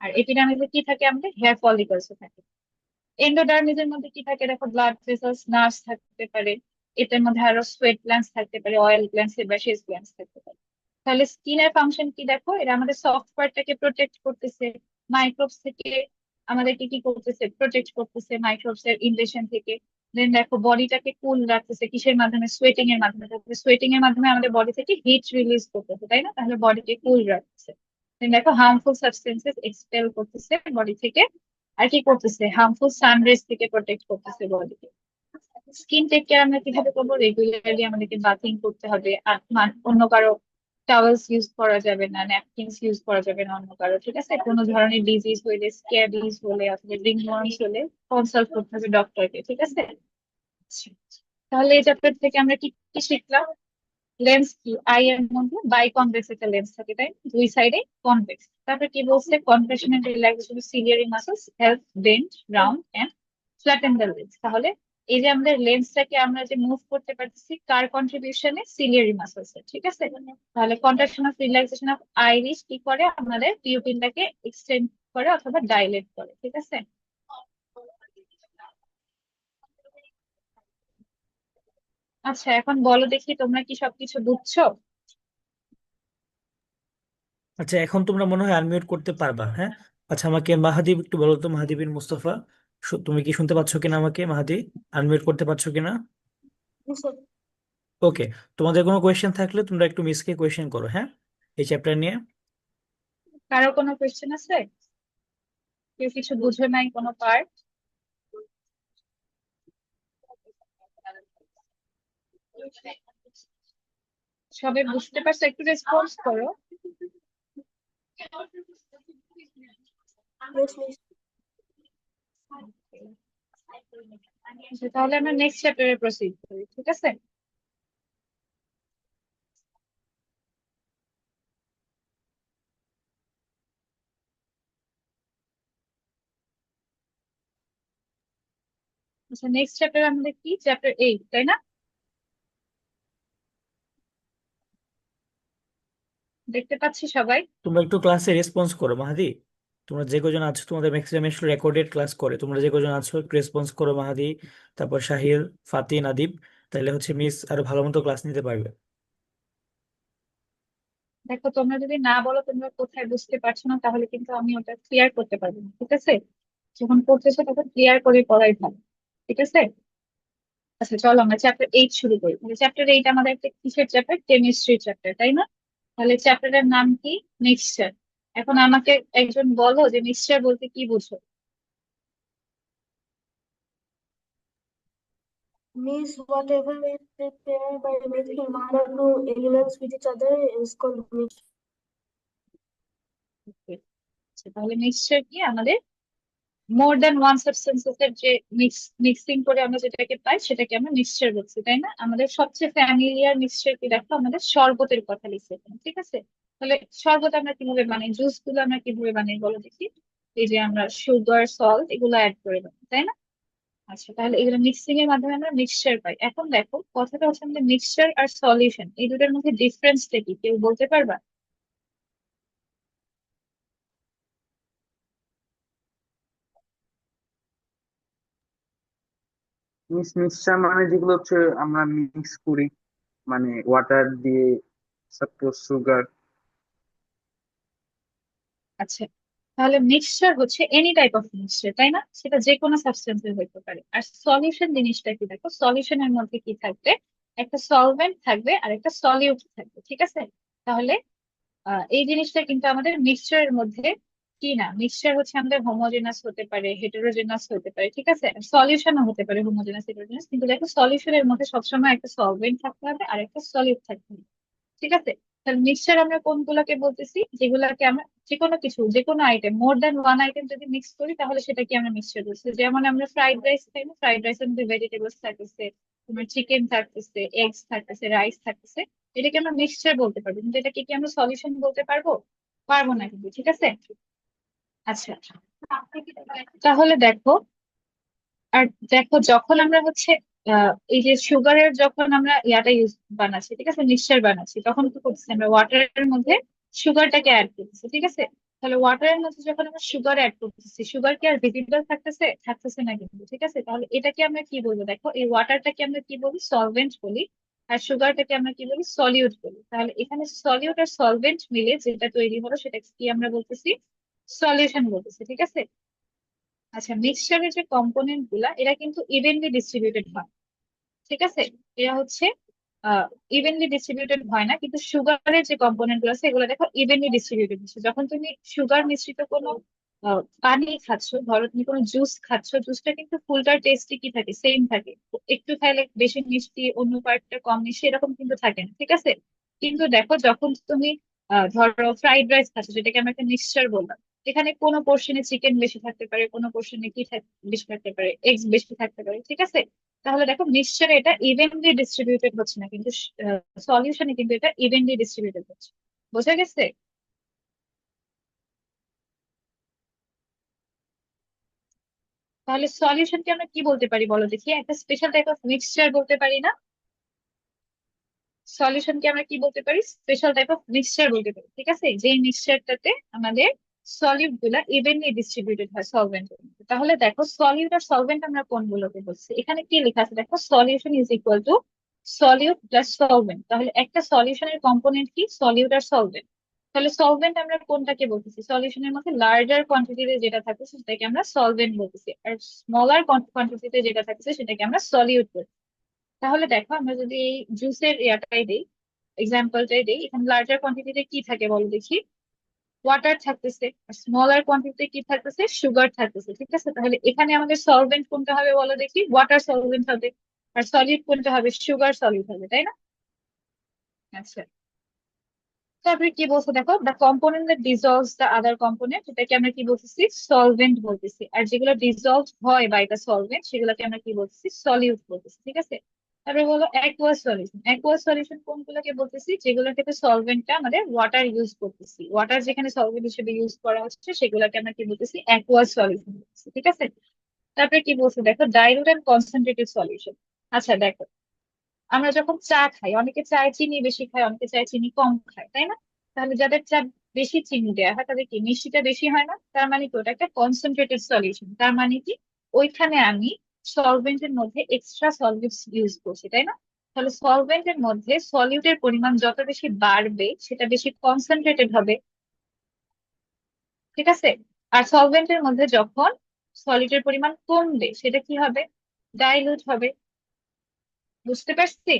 আর এপিডার্মিসে কি থাকে, আমাদের হেয়ার ফলিকলস থাকে। এন্ডোডার্মিসের মধ্যে কি থাকে দেখো, ব্লাড ভেসেলস, নার্ভস থাকতে পারে, এটার মধ্যে আরো সোয়েট গ্ল্যান্ডস থাকতে পারে, অয়েল গ্ল্যান্ডস, সেবাসিয়াস গ্ল্যান্ডস থাকতে পারে। তাহলে স্কিনের ফাংশন কি দেখো, এরা আমাদের সফট পার্টটাকে প্রোটেক্ট করতেছে মাইক্রোবস থেকে, আমাদেরকে কি করতেছে, প্রোটেক্ট করতেছে মাইক্রোবস এর ইনভেশন থেকে। দেন দেখো বডিটাকে কুল রাখতেছে কিসের মাধ্যমে, সোয়েটিং এর মাধ্যমে, সোয়েটিং এর মাধ্যমে আমাদের বডি থেকে হিট রিলিজ করতেছে, তাই না? তাহলে বডিকে কুল রাখতেছে। দেন দেখো হার্মফুল সাবস্টেন্সেস এক্সপেল করতেছে বডি থেকে, আর কি করতেছে, হার্মফুল সানরেজ থেকে প্রোটেক্ট করতেছে বডিকে। স্কিন টেক কেয়ার আমরা কিভাবে করবো, রেগুলারলি আমাদেরকে বাথিং করতে হবে, আর অন্য কারো টাওয়েলস ইউজ করা যাবে না, ন্যাপকিনস ইউজ করা যাবে না অন্য কারো, ঠিক আছে? কোনো ধরনের ডিজিজ হইলে, স্ক্যাবিস হলে অথবা রিংওয়ার্মস হলে কনসাল্ট করতে হবে ডক্টরকে, ঠিক আছে? আচ্ছা, তাহলে এই চ্যাপ্টার থেকে আমরা কি কি শিখলাম? লেন্স কি, আই এর মধ্যে বাই কনভেক্স একটা লেন্স থাকে, তাই না? দুই সাইডে কনভেক্স। তারপরে কি বলছে, convection and relaxation ciliary muscles help bend, round and flatten the lens. তাহলে এই যে আমাদের লেন্সটাকে আমরা যে মুভ করতে পারতেছি কার কন্ট্রিবিউশনে, সিলিয়ারি মাসলস এর, ঠিক আছে? তাহলে contraction of relaxation of iris কি করে, আমাদের পিউপিলটাকে এক্সটেন্ড করে অথবা ডাইলেট করে, ঠিক আছে? আচ্ছা, এখন বলো দেখি তোমরা কি সবকিছু বুঝছো? আচ্ছা, এখন তোমরা মনে হয় আনমিউট করতে পারবা, হ্যাঁ? আচ্ছা, আমাকে মাহাদীপ একটু বলো তো, মাহাদীপ বিন মুস্তফা, তুমি কি শুনতে পাচ্ছ কিনা আমাকে? মাহাদি, আনমিউট করতে পারছো কিনা? ওকে, তোমাদের কোনো কোয়েশ্চেন থাকলে তোমরা একটু মিসকে কোয়েশ্চেন করো, হ্যাঁ, এই চ্যাপ্টার নিয়ে। কারো কোনো কোয়েশ্চেন আছে? কেউ কিছু বুঝে নাই কোনো পার্ট? সবাই বুঝতে পারছো? একটু রেসপন্স করো। আচ্ছা, তাহলে আমরা নেক্সট চ্যাপ্টারে প্রসিড করি, ঠিক আছে? আচ্ছা, নেক্সট চ্যাপ্টার আমাদের কি চ্যাপ্টার 8, তাই না? দেখতে পাচ্ছি সবাই? তোমরা একটু ক্লাসে রেসপন্স করো মাহাদি। তোমরা যে কজন আছো, তোমাদের ম্যাক্সিমাম একটু রেকর্ডেড ক্লাস করে, তোমরা যে কজন আছো একটু রেসপন্স করো মাহাদি, তারপর শাহিল, ফাতিন, আদিব। তাহলে হচ্ছে মিস আরো ভালো মতো ক্লাস নিতে পারবে। দেখো, তোমরা যদি না বলো তোমরা কোথায় বুঝতে পারছো না, তাহলে কিন্তু আমি ওটা ক্লিয়ার করতে পারবো না, ঠিক আছে? যখন পড়তেছো তখন ক্লিয়ার করে পড়াই ভালো, ঠিক আছে? আচ্ছা, চলো আমরা চ্যাপ্টার 8 শুরু করি। চ্যাপ্টার 8 আমাদের একটা কিসের চ্যাপ্টার? কেমিস্ট্রি চ্যাপ্টার, তাই না? তাহলে চ্যাপ্টারের নাম কি? মিক্সচার। এখন আমাকে একজন বলো যে মিক্সচার বলতে কি বুঝো? Means whatever is prepared by mixing one or two elements with each other is called mix. Okay, আচ্ছা, তাহলে মিক্সচার কি? আমাদের মোর দ্যান ওয়ান সাবস্টেন্সেস এর যে মিক্সিং করে আমরা যেটাকে পাই সেটাকে আমরা মিক্সচার বলছি, তাই না? আমাদের সবচেয়ে ফ্যামিলিয়ার মিক্সচার কি দেখো, আমাদের শরবতের কথা লিখছে এখানে, ঠিক আছে? তাহলে শরবত আমরা কিভাবে বানাই, জুস গুলো আমরা কিভাবে বানাই বলো দেখি? এই যে আমরা সুগার, সল্ট এগুলো অ্যাড করে বানাই, তাই না? আচ্ছা, তাহলে এগুলো মিক্সিং এর মাধ্যমে আমরা মিক্সচার পাই। এখন দেখো, কথাটা হচ্ছে আমাদের মিক্সচার আর সলিউশন এই দুটোর মধ্যে ডিফারেন্সটা কি কেউ বলতে পারবা? মিক্সচার মানে যেগুলো হচ্ছে আমরা মিক্স করি, মানে ওয়াটার দিয়ে, সাপোজ সুগার। আচ্ছা, তাহলে মিক্সচার হচ্ছে এনি টাইপ অফ মিক্সচার, তাই না? সেটা যে কোনো সাবস্টেন্সের হতে পারে। আর সলিউশন জিনিসটা কি দেখো, সলিউশনের মধ্যে কি থাকবে? একটা সলভেন্ট থাকবে আর একটা সলিউট থাকবে, ঠিক আছে? তাহলে এই জিনিসটা কিন্তু আমাদের মিক্সচারের মধ্যে কি না, মিক্সচার হচ্ছে আমাদের হোমোজেনাস হতে পারে, হেটেরোজেনাস হতে পারে, ঠিক আছে? সলিউশনও হতে পারে হোমোজেনাস, হেটেরোজেনাস, কিন্তু দেখো সলিউশনের মধ্যে সবসময় একটা সলভেন্ট থাকতে হবে আর একটা সলিউট থাকতে হবে, ঠিক আছে? তাহলে মিক্সচার আমরা কোনগুলোকে বলতেছি? যেগুলাকে আমরা যে কোনো কিছু, যে কোনো item, more than one item যদি মিক্স করি তাহলে সেটাকে আমরা মিক্সচার বলছি। যেমন আমরা ফ্রাইড রাইস খাই না, ফ্রাইড রাইসের মধ্যে ভেজিটেবলস থাকতেছে, তোমার চিকেন থাকতেছে, এগস থাকতেছে, রাইস থাকতেছে, এটাকে আমরা মিক্সচার বলতে পারবো, কিন্তু এটাকে কি আমরা সলিউশন বলতে পারবো? পারবো না কিন্তু, ঠিক আছে? আচ্ছা, তাহলে দেখো, আর দেখো যখন আমরা হচ্ছে এই যে সুগারের যখন আমরা ইয়াটা ইউজ বানাচ্ছি, ঠিক আছে, মিক্সচার বানাচ্ছি, তখন কি করতেছি? আমরা ওয়াটারের মধ্যে সুগারটাকে অ্যাড করতেছি, ঠিক আছে? তাহলে ওয়াটারের মধ্যে যখন আমরা সুগার অ্যাড করতেছি, সুগার কি আর ভিজিবল থাকতেছে? থাকতেছে না কিন্তু, ঠিক আছে? তাহলে এটাকে আমরা কি বলবো দেখো, এই ওয়াটারটাকে আমরা কি বলি? সলভেন্ট বলি। আর সুগারটাকে আমরা কি বলি? সলিউট বলি। তাহলে এখানে সলিউট আর সলভেন্ট মিলে যেটা তৈরি হলো সেটা কি আমরা বলতেছি? সলিউশন বলতেছি, ঠিক আছে? আচ্ছা, মিক্সচারের যে কম্পোনেন্ট গুলা এরা কিন্তু ইভেনলি ডিস্ট্রিবিউটেড হয়, ঠিক আছে? এরা হচ্ছে ইভেনলি ডিস্ট্রিবিউটেড হয় না, কিন্তু সুগারের যে কম্পোনেন্ট গুলো আছে এগুলো দেখো ইভেনলি ডিস্ট্রিবিউটেড হচ্ছে। যখন তুমি সুগার মিশ্রিত কোনো পানি খাচ্ছ, ধরো তুমি কোনো জুস খাচ্ছ, জুসটা কিন্তু ফুলটার টেস্টই কি থাকে? সেম থাকে। একটু খাইলে বেশি মিষ্টি, অন্য পার্টটা কম মিষ্টি, এরকম কিন্তু থাকে না, ঠিক আছে? কিন্তু দেখো, যখন তুমি ধরো ফ্রাইড রাইস খাচ্ছ, যেটাকে আমরা একটা মিক্সচার বললাম, এখানে কোনো পোর্শনে চিকেন বেশি থাকতে পারে, কোনো পোর্শনে কি বেশি থাকতে পারে, এগস বেশি থাকতে পারে, ঠিক আছে? তাহলে দেখো, মিক্সচারে এটা ইভেনলি ডিস্ট্রিবিউটেড হচ্ছে না, কিন্তু সলিউশনে কিন্তু এটা ইভেনলি ডিস্ট্রিবিউটেড হচ্ছে। বোঝা গেছে? তাহলে সলিউশনকে আমরা কি বলতে পারি বলো দেখি? একটা স্পেশাল টাইপ অফ মিক্সচার বলতে পারি না? সলিউশনকে আমরা কি বলতে পারি? স্পেশাল টাইপ অফ মিক্সচার বলতে পারি, ঠিক আছে? যে মিক্সচারটাতে আমাদের সলিড গুলা ইভেনলি ডিস্ট্রিবিউটেড হয় সলভেন্ট। তাহলে দেখো, সলিড আর সলভেন্ট আমরা কোনগুলোকে বলছি? এখানে কি লেখা আছে দেখো, solution is equal to solute plus solvent. তাহলে একটা সলিউশনের কম্পোনেন্ট কি? সলিউট আর সলভেন্ট। তাহলে সলভেন্ট আমরা কোনটাকে বলতেছি? সলিউশনের মধ্যে লার্জার কোয়ান্টিটিতে যেটা থাকে সেটাকে আমরা সলভেন্ট বলতেছি, আর স্মলার কোয়ান্টিটিতে যেটা থাকছে সেটাকে আমরা সলিউট বলছি। তাহলে দেখো, আমরা যদি এই জুসের ইয়াটাই দিই, এক্সাম্পলটাই দিই, এখানে লার্জার কোয়ান্টিটিতে কি থাকে বলো দেখি? ওয়াটার থাকতেছে। আর স্মলার কোয়ান্টিটিতে কি থাকতেছে? সুগার থাকতেছে, ঠিক আছে? তাহলে এখানে আমাদের সলভেন্ট কোনটা হবে বলো দেখি? ওয়াটার সলভেন্ট হবে। আর সলিড কোনটা হবে? সুগার সলিড হবে, তাই না? আচ্ছা, তারপরে কি বলছে দেখো, the component that dissolves the other component, এটাকে আমরা কি বলতেছি, সলভেন্ট বলতেছি। আর যেগুলো ডিসলভ হয় বা এটা সলভেন্ট, সেগুলোকে আমরা কি বলতেছি, সলিউট বলতেছি। ঠিক আছে। তারপরে বলো অ্যাকুয়াস সলিউশন। অ্যাকুয়াস সলিউশন কোনগুলোকে বলতেছি, যেগুলোর ক্ষেত্রে সলভেন্টটা আমাদের ওয়াটার ইউজ করতেছি, ওয়াটার যেখানে সলভেন্ট হিসেবে ইউজ করা হচ্ছে সেগুলোকে আমরা কি বলতেছি, অ্যাকুয়াস সলিউশন বলতেছি। ঠিক আছে। তারপরে কি বলছে দেখো, ডাইলুট এন্ড কনসেন্ট্রেটেড সলিউশন। আচ্ছা দেখো, আমরা যখন চা খাই, অনেকে চায় চিনি বেশি খায়, অনেকে চায় চিনি কম খায়, তাই না? তাহলে যাদের চা বেশি চিনি দেওয়া হয় তাদের কি মিষ্টিটা বেশি হয় না? তার মানে কি ওটা একটা কনসেন্ট্রেটেড সলিউশন। তার মানে কি ওইখানে আমি সলভেন্টের মধ্যে এক্সট্রা সলভেন্টস ইউজ করছি, তাই না? তাহলে সলভেন্টের মধ্যে সলিউটের পরিমাণ যত বেশি বাড়বে সেটা বেশি কনসেন্ট্রেটেড হবে। ঠিক আছে। আর সলভেন্টের মধ্যে যখন সলিডের পরিমাণ কমবে সেটা কি হবে, ডাইলুট হবে। বুঝতে পারছি?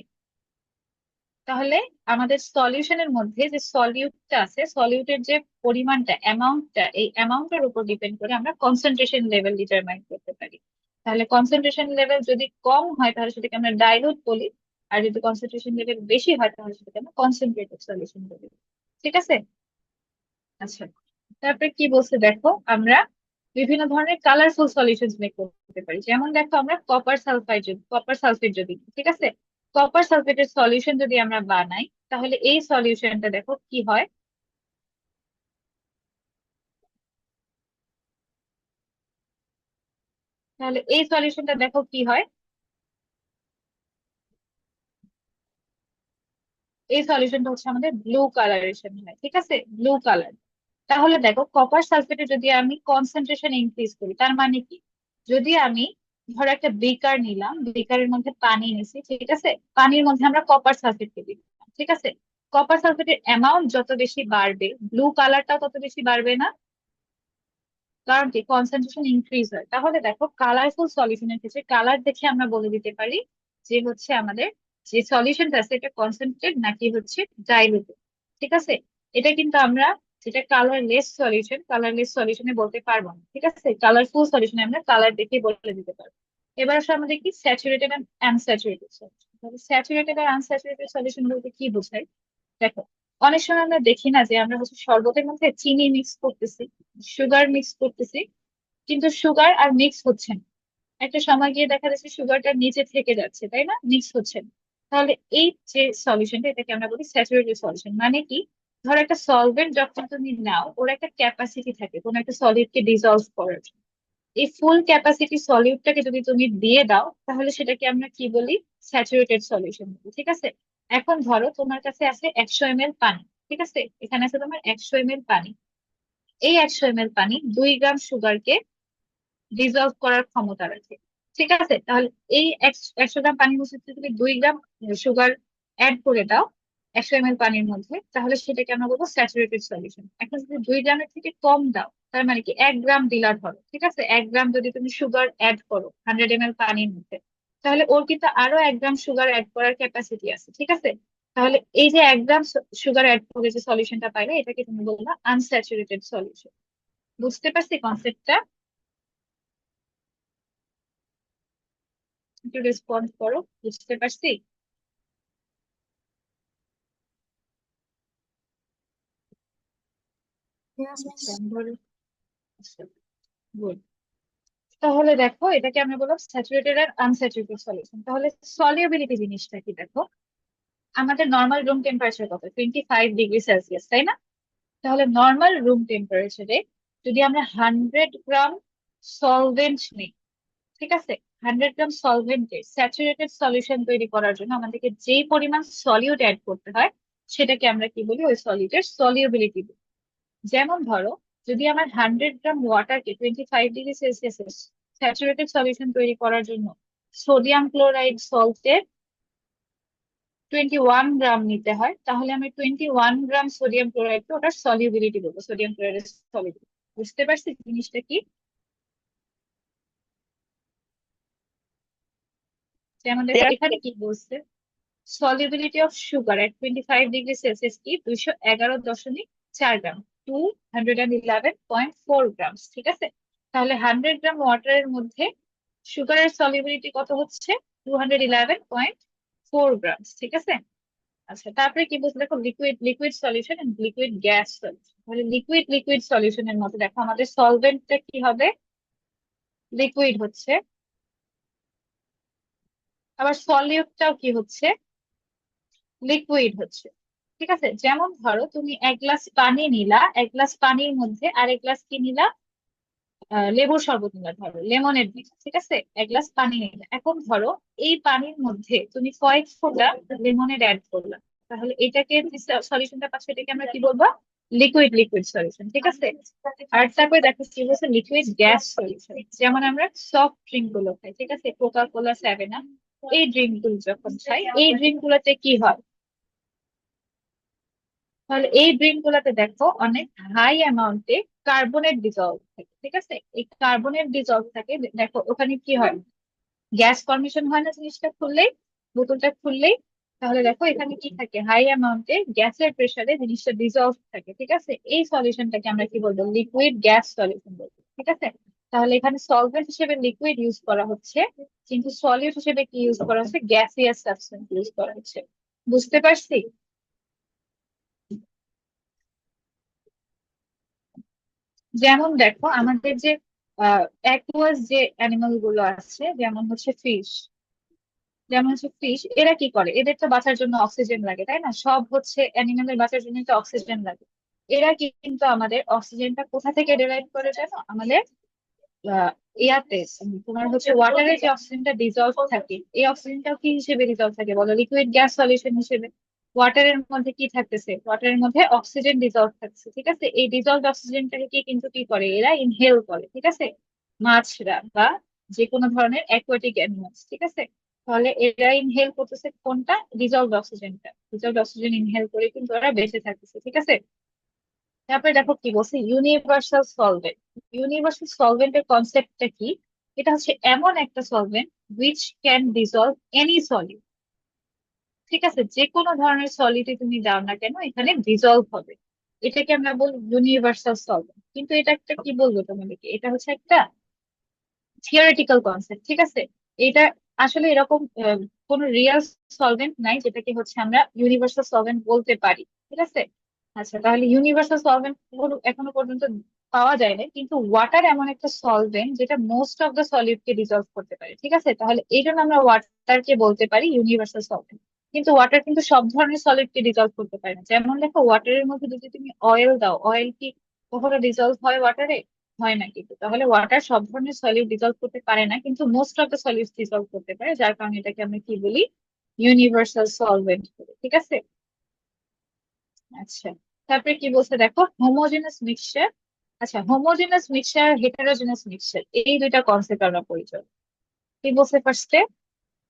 তাহলে আমাদের সলিউশনের মধ্যে যে সলিউটটা আছে, সলিউটের যে পরিমাণটা, অ্যামাউন্টটা, এই অ্যামাউন্টের উপর ডিপেন্ড করে আমরা কনসেন্ট্রেশন লেভেল ডিটারমাইন করতে পারি। তাহলে কনসেন্ট্রেশন লেভেল যদি কম হয় তাহলে সেটাকে আমরা ডাইলুট বলি, আর যদি কনসেন্ট্রেশন লেভেল বেশি হয় তাহলে সেটাকে আমরা কনসেন্ট্রেটেড সলিউশন বলি। ঠিক আছে। আচ্ছা, তারপরে কি বলছে দেখো, আমরা বিভিন্ন ধরনের কালারফুল সলিউশন মেক করতে পারি। যেমন দেখো, আমরা কপার সালফেট যদি, ঠিক আছে, কপার সালফেটের সলিউশন যদি আমরা বানাই তাহলে এই সলিউশনটা দেখো কি হয়। তাহলে এই সলিউশনটা দেখো কি হয়, এই সলিউশনটা হচ্ছে আমাদের ব্লু কালারেশন হয়। ঠিক আছে, ব্লু কালার। তাহলে দেখো, কপার সালফেটে যদি আমি কনসেন্ট্রেশন ইনক্রিজ করি তার মানে কি, যদি আমি ধরো একটা বিকার নিলাম, বিকারের মধ্যে পানি নিছি, ঠিক আছে, পানির মধ্যে আমরা কপার সালফেটকে দিলাম, ঠিক আছে, কপার সালফেটের অ্যামাউন্ট যত বেশি বাড়বে ব্লু কালারটাও তত বেশি বাড়বে না? কারণ কি, কনসেন্ট্রেশন ইনক্রিজ হয়। তাহলে দেখো, কালারফুল সলিউশনের ক্ষেত্রে কালার দেখে আমরা বলে দিতে পারি যে হচ্ছে আমাদের যে সলিউশনটা আছে এটা কনসেন্ট্রেট নাকি হচ্ছে ডাইলুটেড। ঠিক আছে। এটা কিন্তু আমরা যেটা কালারলেস সলিউশন, কালারলেস সলিউশনে বলতে পারবো না। ঠিক আছে, কালারফুল সলিউশনে আমরা কালার দেখে বলে দিতে পারবো। এবার আসলে আমাদের কি স্যাচুরেটেড এন্ড আনস্যাচুরেটেড সলিউশন। তাহলে স্যাচুরেটেড আর আনস্যাচুরেটেড সলিউশন বলতে কি বোঝায় দেখো, অনেক সময় আমরা দেখি না যে আমরা হচ্ছে শরবতের মধ্যে চিনি মিক্স করতেছি, সুগার মিক্স করতেছি, কিন্তু সুগার আর মিক্স হচ্ছে না। একটা সময় গিয়ে দেখা যাচ্ছে সুগারটা নিচে থেকে যাচ্ছে, তাই না, মিক্স হচ্ছে না। তাহলে এই যে সলিউশনটা, এটাকে আমরা বলি স্যাচুরেটেড সলিউশন। মানে কি, ধর একটা সলভেন্ট যখন তুমি নাও, ওর একটা ক্যাপাসিটি থাকে কোনো একটা সলিডকে ডিসলভ করার জন্য। এই ফুল ক্যাপাসিটি সলিউটটাকে যদি তুমি দিয়ে দাও তাহলে সেটাকে আমরা কি বলি, স্যাচুরেটেড সলিউশন বলি। ঠিক আছে। এখন ধরো তোমার কাছে আছে 100 ml পানি, ঠিক আছে, এখানে আছে তোমার 100 ml পানি। এই 100 ml পানি 2 গ্রাম সুগারকে ডিসলভ করার ক্ষমতা রাখে। ঠিক আছে। তাহলে এই 100 গ্রাম পানির মধ্যে যদি তুমি 2 গ্রাম সুগার অ্যাড করে দাও 100 ml পানির মধ্যে, তাহলে সেটাকে আমরা বলবো স্যাচুরেটেড সলিউশন। এখন যদি 2 গ্রামের থেকে কম দাও, তার মানে কি 1 গ্রাম দিলা ধরো, ঠিক আছে, 1 গ্রাম যদি তুমি সুগার অ্যাড করো 100 ml পানির মধ্যে, তাহলে ওর কিন্তু আরো 1 গ্রাম সুগার অ্যাড করার ক্যাপাসিটি আছে। ঠিক আছে। তাহলে এই যে 1 গ্রাম সুগার অ্যাড করে যে সলিউশনটা পাইলে, এটাকে তুমি বলবা আনস্যাচুরেটেড সলিউশন। বুঝতে পারছি কনসেপ্টটা? একটু রেসপন্ড করো, বুঝতে পারছি? Yes, আচ্ছা, miss. ধরো, আচ্ছা, good. তাহলে দেখো, এটাকে আমরা বললাম স্যাচুরেটেড আর আনস্যাচুরেটেড সলিউশন। তাহলে সলিউবিলিটি জিনিসটা কি দেখো, আমাদের নর্মাল রুম টেম্পারেচার কত, 25°C, তাই না? তাহলে নর্মাল রুম টেম্পারেচারে যদি আমরা 100 গ্রাম সলভেন্ট নিই, ঠিক আছে, 100 গ্রাম সলভেন্টে স্যাচুরেটেড সলিউশন তৈরি করার জন্য আমাদেরকে যেই পরিমাণ সলিউট অ্যাড করতে হয় সেটাকে আমরা কি বলি, ওই সলিউটের সলিউবিলিটি বলি। যেমন ধরো, যদি আমার 100 গ্রাম ওয়াটারকে 25°C স্যাচুরেটেড সলিউশন তৈরি করার জন্য সোডিয়াম ক্লোরাইড সল্টের 21 গ্রাম নিতে হয়, তাহলে আমি 21 গ্রাম সোডিয়াম ক্লোরাইডকে ওটার সলিউবিলিটি বলবো, সোডিয়াম ক্লোরাইডের সলিউবিলিটি। বুঝতে পারছি জিনিসটা কি? যেমন দেখো এখানে কি বলছে, solubility of sugar at 25°C কি 211.4 গ্রাম, 211.4 গ্রাম। ঠিক আছে। তাহলে 100 গ্রাম ওয়াটারের মধ্যে সুগারের সলিউবিলিটি কত হচ্ছে, 211.4 গ্রাম। ঠিক আছে। আচ্ছা, তারপরে কি বলছে দেখো, liquid liquid solution and liquid gas solution. তাহলে লিকুইড লিকুইড সলিউশনের মধ্যে দেখো আমাদের সলভেন্টটা কি হবে, লিকুইড হচ্ছে, আবার সলিউটটাও কি হচ্ছে, লিকুইড হচ্ছে। ঠিক আছে, যেমন ধরো তুমি এক গ্লাস পানি নিলা, এক গ্লাস পানির মধ্যে আরেক গ্লাস কি নিলা, লেবুর শরবত নিলা, ধরো লেমনের দিলা, ঠিক আছে, এক গ্লাস পানি নিলা। এখন ধরো এই পানির মধ্যে তুমি কয়েক ফোঁটা লেমনের অ্যাড করলা, তাহলে এটাকে সলিউশনটা পাচ্ছ, এটাকে আমরা কি বলবো, লিকুইড লিকুইড সলিউশন। ঠিক আছে, আর তারপরে দেখো কি বলছে, লিকুইড গ্যাস সলিউশন। যেমন আমরা সফট ড্রিঙ্ক গুলো খাই, ঠিক আছে, কোকা কোলা, সেভেন আপ, এই ড্রিঙ্ক গুলো যখন খাই, এই ড্রিঙ্ক গুলোতে কি হয়, তাহলে এই ড্রিঙ্ক গুলাতে দেখো অনেক হাই অ্যামাউন্টে কার্বনের ডিজলভ থাকে। ঠিক আছে, এই কার্বনের ডিজলভ থাকে, দেখো ওখানে কি হয়, গ্যাস ফর্মেশন হয় না জিনিসটা খুললেই, বোতলটা খুললেই। তাহলে দেখো এখানে কি থাকে, হাই অ্যামাউন্টে গ্যাসের প্রেসারে জিনিসটা ডিজলভ থাকে। ঠিক আছে, এই সলিউশনটাকে আমরা কি বলবো, লিকুইড গ্যাস সলিউশন বলবো। ঠিক আছে, তাহলে এখানে সলভেন্ট হিসেবে লিকুইড ইউজ করা হচ্ছে, কিন্তু সলিউট হিসেবে কি ইউজ করা হচ্ছে, গ্যাসিয়াস সাবস্টেন্স ইউজ করা হচ্ছে। বুঝতে পারছি? যেমন দেখো আমাদের যে অ্যাকুয়াস যে অ্যানিমাল গুলো আছে, যেমন হচ্ছে ফিশ, এরা কি করে, এদের তো বাঁচার জন্য অক্সিজেন লাগে, তাই না, সব হচ্ছে অ্যানিমেলের বাঁচার জন্য তো অক্সিজেন লাগে। এরা কিন্তু আমাদের অক্সিজেনটা কোথা থেকে ডেরাইভ করে জানো, আমাদের আহ, ইয়াতে তোমার হচ্ছে ওয়াটারে যে অক্সিজেনটা ডিজলভ থাকে, এই অক্সিজেনটাও কি হিসেবে ডিজলভ থাকে বলো, লিকুইড গ্যাস সলিউশন হিসেবে। ওয়াটারের মধ্যে কি থাকতেছে, ওয়াটারের মধ্যে অক্সিজেন ডিজলভ থাকছে। ঠিক আছে, এই ডিজলভ অক্সিজেনটাকে কি কিন্তু কি করে, এরা ইনহেল করে। ঠিক আছে, মাছরা বা যে কোনো ধরনের অ্যাকুয়াটিক অ্যানিমালস। ঠিক আছে, তাহলে এরা ইনহেল করতেছে কোনটা, ডিজলভ অক্সিজেনটা, ডিজলভ অক্সিজেন ইনহেল করে কিন্তু ওরা বেঁচে থাকতেছে। ঠিক আছে, তারপরে দেখো কি বলছে, ইউনিভার্সাল সলভেন্ট। ইউনিভার্সাল সলভেন্টের কনসেপ্টটা কি, এটা হচ্ছে এমন একটা solvent which can dissolved any solid. ঠিক আছে, যে কোনো ধরনের সলিডে তুমি দাও না কেন, এখানে ডিজলভ হবে। এটাকে আমরা বলবো ইউনিভার্সাল সলভেন্ট। কিন্তু এটা একটা কি বলবো তোমাদেরকে, এটা হচ্ছে একটা থিওরিটিক্যাল কনসেপ্ট। ঠিক আছে, এটা আসলে এরকম কোনো রিয়েল সলভেন্ট নাই যেটাকে হচ্ছে আমরা ইউনিভার্সাল সলভেন্ট বলতে পারি। ঠিক আছে, আচ্ছা, তাহলে ইউনিভার্সাল সলভেন্ট এখনো পর্যন্ত পাওয়া যায় না, কিন্তু ওয়াটার এমন একটা সলভেন্ট যেটা most of the solid K dissolved করতে পারে। ঠিক আছে, তাহলে এই জন্য আমরা ওয়াটারকে বলতে পারি ইউনিভার্সাল সলভেন্ট। কিন্তু ওয়াটার কিন্তু সব ধরনের সলিড কে ডিজলভ করতে পারে না। যেমন দেখো ওয়াটারের মধ্যে যদি তুমি অয়েল দাও, অয়েল কি কখনো ডিজলভ হয় ওয়াটারে, হয় না কিন্তু। তাহলে ওয়াটার সব ধরনের সলিড ডিজলভ করতে পারে না, কিন্তু most of the solid dissolved করতে পারে, যার কারণে এটাকে আমরা কি বলি, ইউনিভার্সাল সলভেন্ট বলি। ঠিক আছে, আচ্ছা, তারপরে কি বলছে দেখো, হোমোজেনাস মিক্সচার। আচ্ছা, হোমোজেনাস মিক্সচার, হেটারোজেনাস মিক্সচার, এই দুইটা কনসেপ্ট আমরা পরিচয়। কি বলছে ফার্স্টে,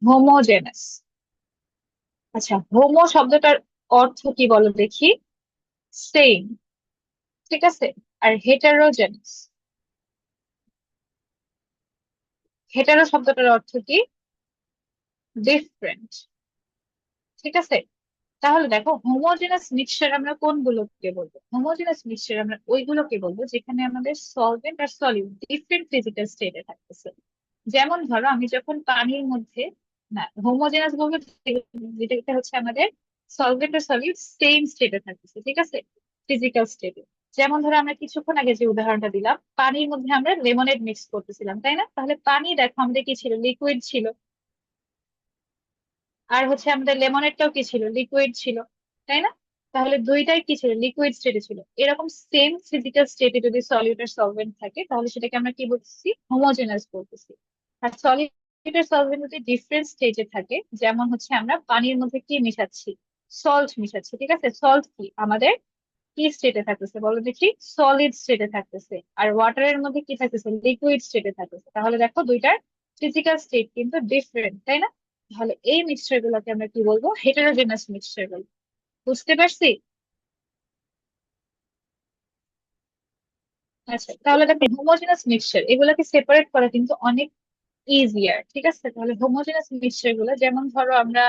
হোমোজেনাস। আচ্ছা, হোমো শব্দটার অর্থ কি বলো দেখি, সেম। ঠিক আছে, আর হেটারোজেনাস, হেটারো শব্দটার অর্থ কি, ডিফারেন্ট। ঠিক আছে, তাহলে দেখো হোমোজেনাস মিক্সচার আমরা কোনগুলোকে বলবো, হোমোজেনাস মিক্সচার আমরা ওইগুলোকে বলবো যেখানে আমাদের সলভেন্ট আর সলিউট ডিফারেন্ট ফিজিক্যাল স্টেটে থাকতেছে। যেমন ধরো আমি যখন পানির মধ্যে, না হোমোজেনাস বলবো যেটা হচ্ছে আমাদের সলভেন্ট আর সলিউট সেম স্টেটে থাকতেছে। ঠিক আছে, ফিজিক্যাল স্টেটে। যেমন ধরো আমরা কিছুক্ষণ আগে যে উদাহরণটা দিলাম, পানির মধ্যে আমরা লেমনেড মিক্স করতেছিলাম, তাই না, তাহলে পানি দেখো আমাদের কি ছিল, লিকুইড ছিল, আর হচ্ছে আমাদের লেমনেরটাও কি ছিল, লিকুইড ছিল, তাই না। তাহলে দুইটাই কি ছিল, লিকুইড স্টেটে ছিল। এরকম সেম ফিজিক্যাল স্টেটে যদি সলিউট আর সলভেন্ট থাকে, তাহলে সেটাকে আমরা কি বলতেছি, হোমোজেনাস বলতেছি। আর সলিড আর সলভেন্ট যদি ডিফারেন্ট স্টেজে থাকে, যেমন হচ্ছে আমরা পানির মধ্যে কি মিশাচ্ছি, সল্ট মিশাচ্ছি। ঠিক আছে, সল্ট কি আমাদের কি স্টেটে থাকতেছে বলো দেখি, সলিড স্টেটে থাকতেছে। আর ওয়াটারের মধ্যে কি থাকতেছে, লিকুইড স্টেটে থাকতেছে। তাহলে দেখো দুইটার ফিজিক্যাল স্টেট কিন্তু ডিফারেন্ট, তাই না। তাহলে এই মিক্সচার গুলোকে আমরা কি বলবো, হেটারোজেনাস মিক্সচার বলবো। বুঝতে পারছি? আচ্ছা, তাহলে দেখো হোমোজেনাস মিক্সচার এগুলোকে সেপারেট করা কিন্তু অনেক ইজিয়ার। ঠিক আছে, তাহলে হোমোজেনাস মিক্সচার গুলো, যেমন ধরো আমরা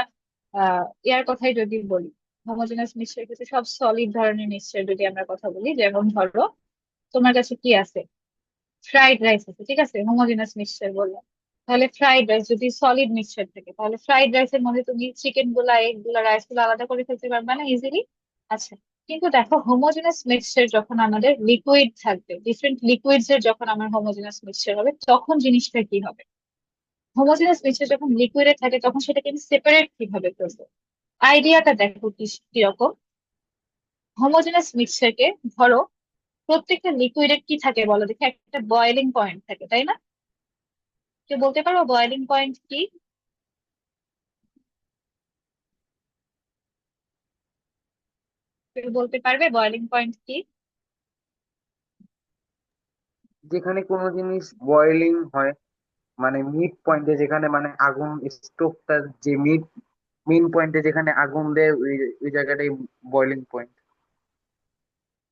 ইয়ার কথাই যদি বলি, হোমোজেনাস মিক্সচার কিন্তু সব সলিড ধরনের মিক্সচার যদি আমরা কথা বলি, যেমন ধরো তোমার কাছে কি আছে, ফ্রাইড রাইস আছে, ঠিক আছে, হোমোজেনাস মিক্সচার বললাম। তাহলে ফ্রাইড রাইস যদি সলিড মিক্সচার থাকে, তাহলে ফ্রাইড রাইসের মধ্যে তুমি চিকেন গুলা, এগ গুলা, রাইস গুলো আলাদা করে ফেলতে পারবে না ইজিলি। আচ্ছা, কিন্তু দেখো হোমোজেনাস মিক্সচার যখন আমাদের লিকুইড থাকবে, ডিফারেন্ট লিকুইডস এর যখন আমার হোমোজেনাস মিক্সচার হবে, তখন জিনিসটা কি হবে? হোমোজেনাস মিক্সচার যখন লিকুইডে থাকে তখন সেটাকে আমি সেপারেট কিভাবে করবো? আইডিয়াটা দেখো কিরকম। হোমোজেনাস মিক্সচারকে ধরো, প্রত্যেকটা লিকুইডের কি থাকে বলো দেখি, একটা বয়েলিং পয়েন্ট থাকে তাই না? কেউ বলতে পারো বয়েলিং পয়েন্ট কি? কেউ বলতে পারবে বয়েলিং পয়েন্ট কি? যেখানে কোনো জিনিস বয়েলিং হয়, মানে মিড পয়েন্টে যেখানে মানে আগুন, স্টোভটা যে মেইন পয়েন্টে যেখানে আগুন দেয়, ওই ওই জায়গাটাই বয়েলিং পয়েন্ট।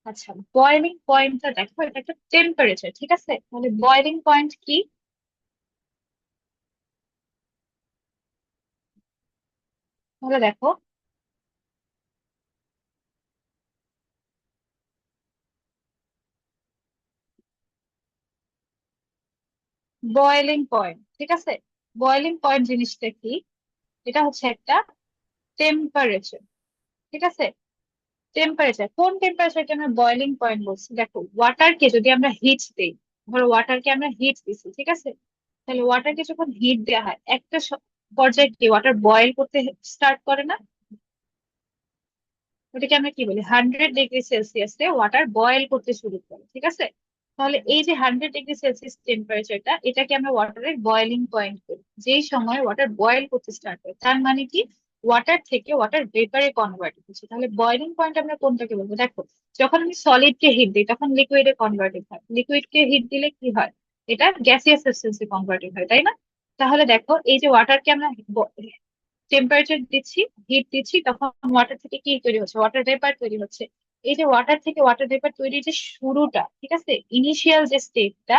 আচ্ছা, বয়েলিং পয়েন্টটা দেখো, এটা একটা টেম্পারেচার, ঠিক আছে? তাহলে বয়েলিং পয়েন্ট কি? তাহলে দেখো, বয়েলিং পয়েন্ট, ঠিক আছে? বয়েলিং পয়েন্ট জিনিসটা কি? এটা হচ্ছে একটা টেম্পারেচার, ঠিক আছে? টেম্পারেচার, কোন টেম্পারেচারকে আমরা বয়েলিং পয়েন্ট বলছি? দেখো, ওয়াটারকে যদি আমরা হিট দেই, ধরো ওয়াটারকে আমরা হিট দিছি, ঠিক আছে? তাহলে ওয়াটারকে যখন হিট দেওয়া হয়, একটা পর্যায়ে কি ওয়াটার বয়েল করতে স্টার্ট করে না? ওটাকে আমরা কি বলি? 100 ডিগ্রি সেলসিয়াসে ওয়াটার বয়েল করতে শুরু করে, ঠিক আছে? তাহলে এই যে 100 ডিগ্রি সেলসিয়াস টেম্পারেচারটা, এটাকে আমরা ওয়াটারের বয়েলিং পয়েন্ট করি। যেই সময় ওয়াটার বয়েল করতে স্টার্ট করে, তার মানে কি ওয়াটার থেকে ওয়াটার ভেপারে কনভার্ট হচ্ছে। তাহলে বয়েলিং পয়েন্ট আমরা কোনটাকে বলবো? দেখো, যখন আমি সলিড কে হিট দিই তখন লিকুইডে কনভার্টেড হয়, লিকুইড কে হিট দিলে কি হয়? এটা গ্যাসিয়াস সাবস্টেন্সে কনভার্টেড হয়, তাই না? তাহলে দেখো, এই যে ওয়াটারকে আমরা টেম্পারেচার দিচ্ছি, হিট দিচ্ছি, তখন ওয়াটার থেকে কি তৈরি হচ্ছে? ওয়াটার ভেপার তৈরি হচ্ছে। এই যে ওয়াটার থেকে ওয়াটার ভেপার তৈরির যে শুরুটা, ঠিক আছে, ইনিশিয়াল যে স্টেটটা,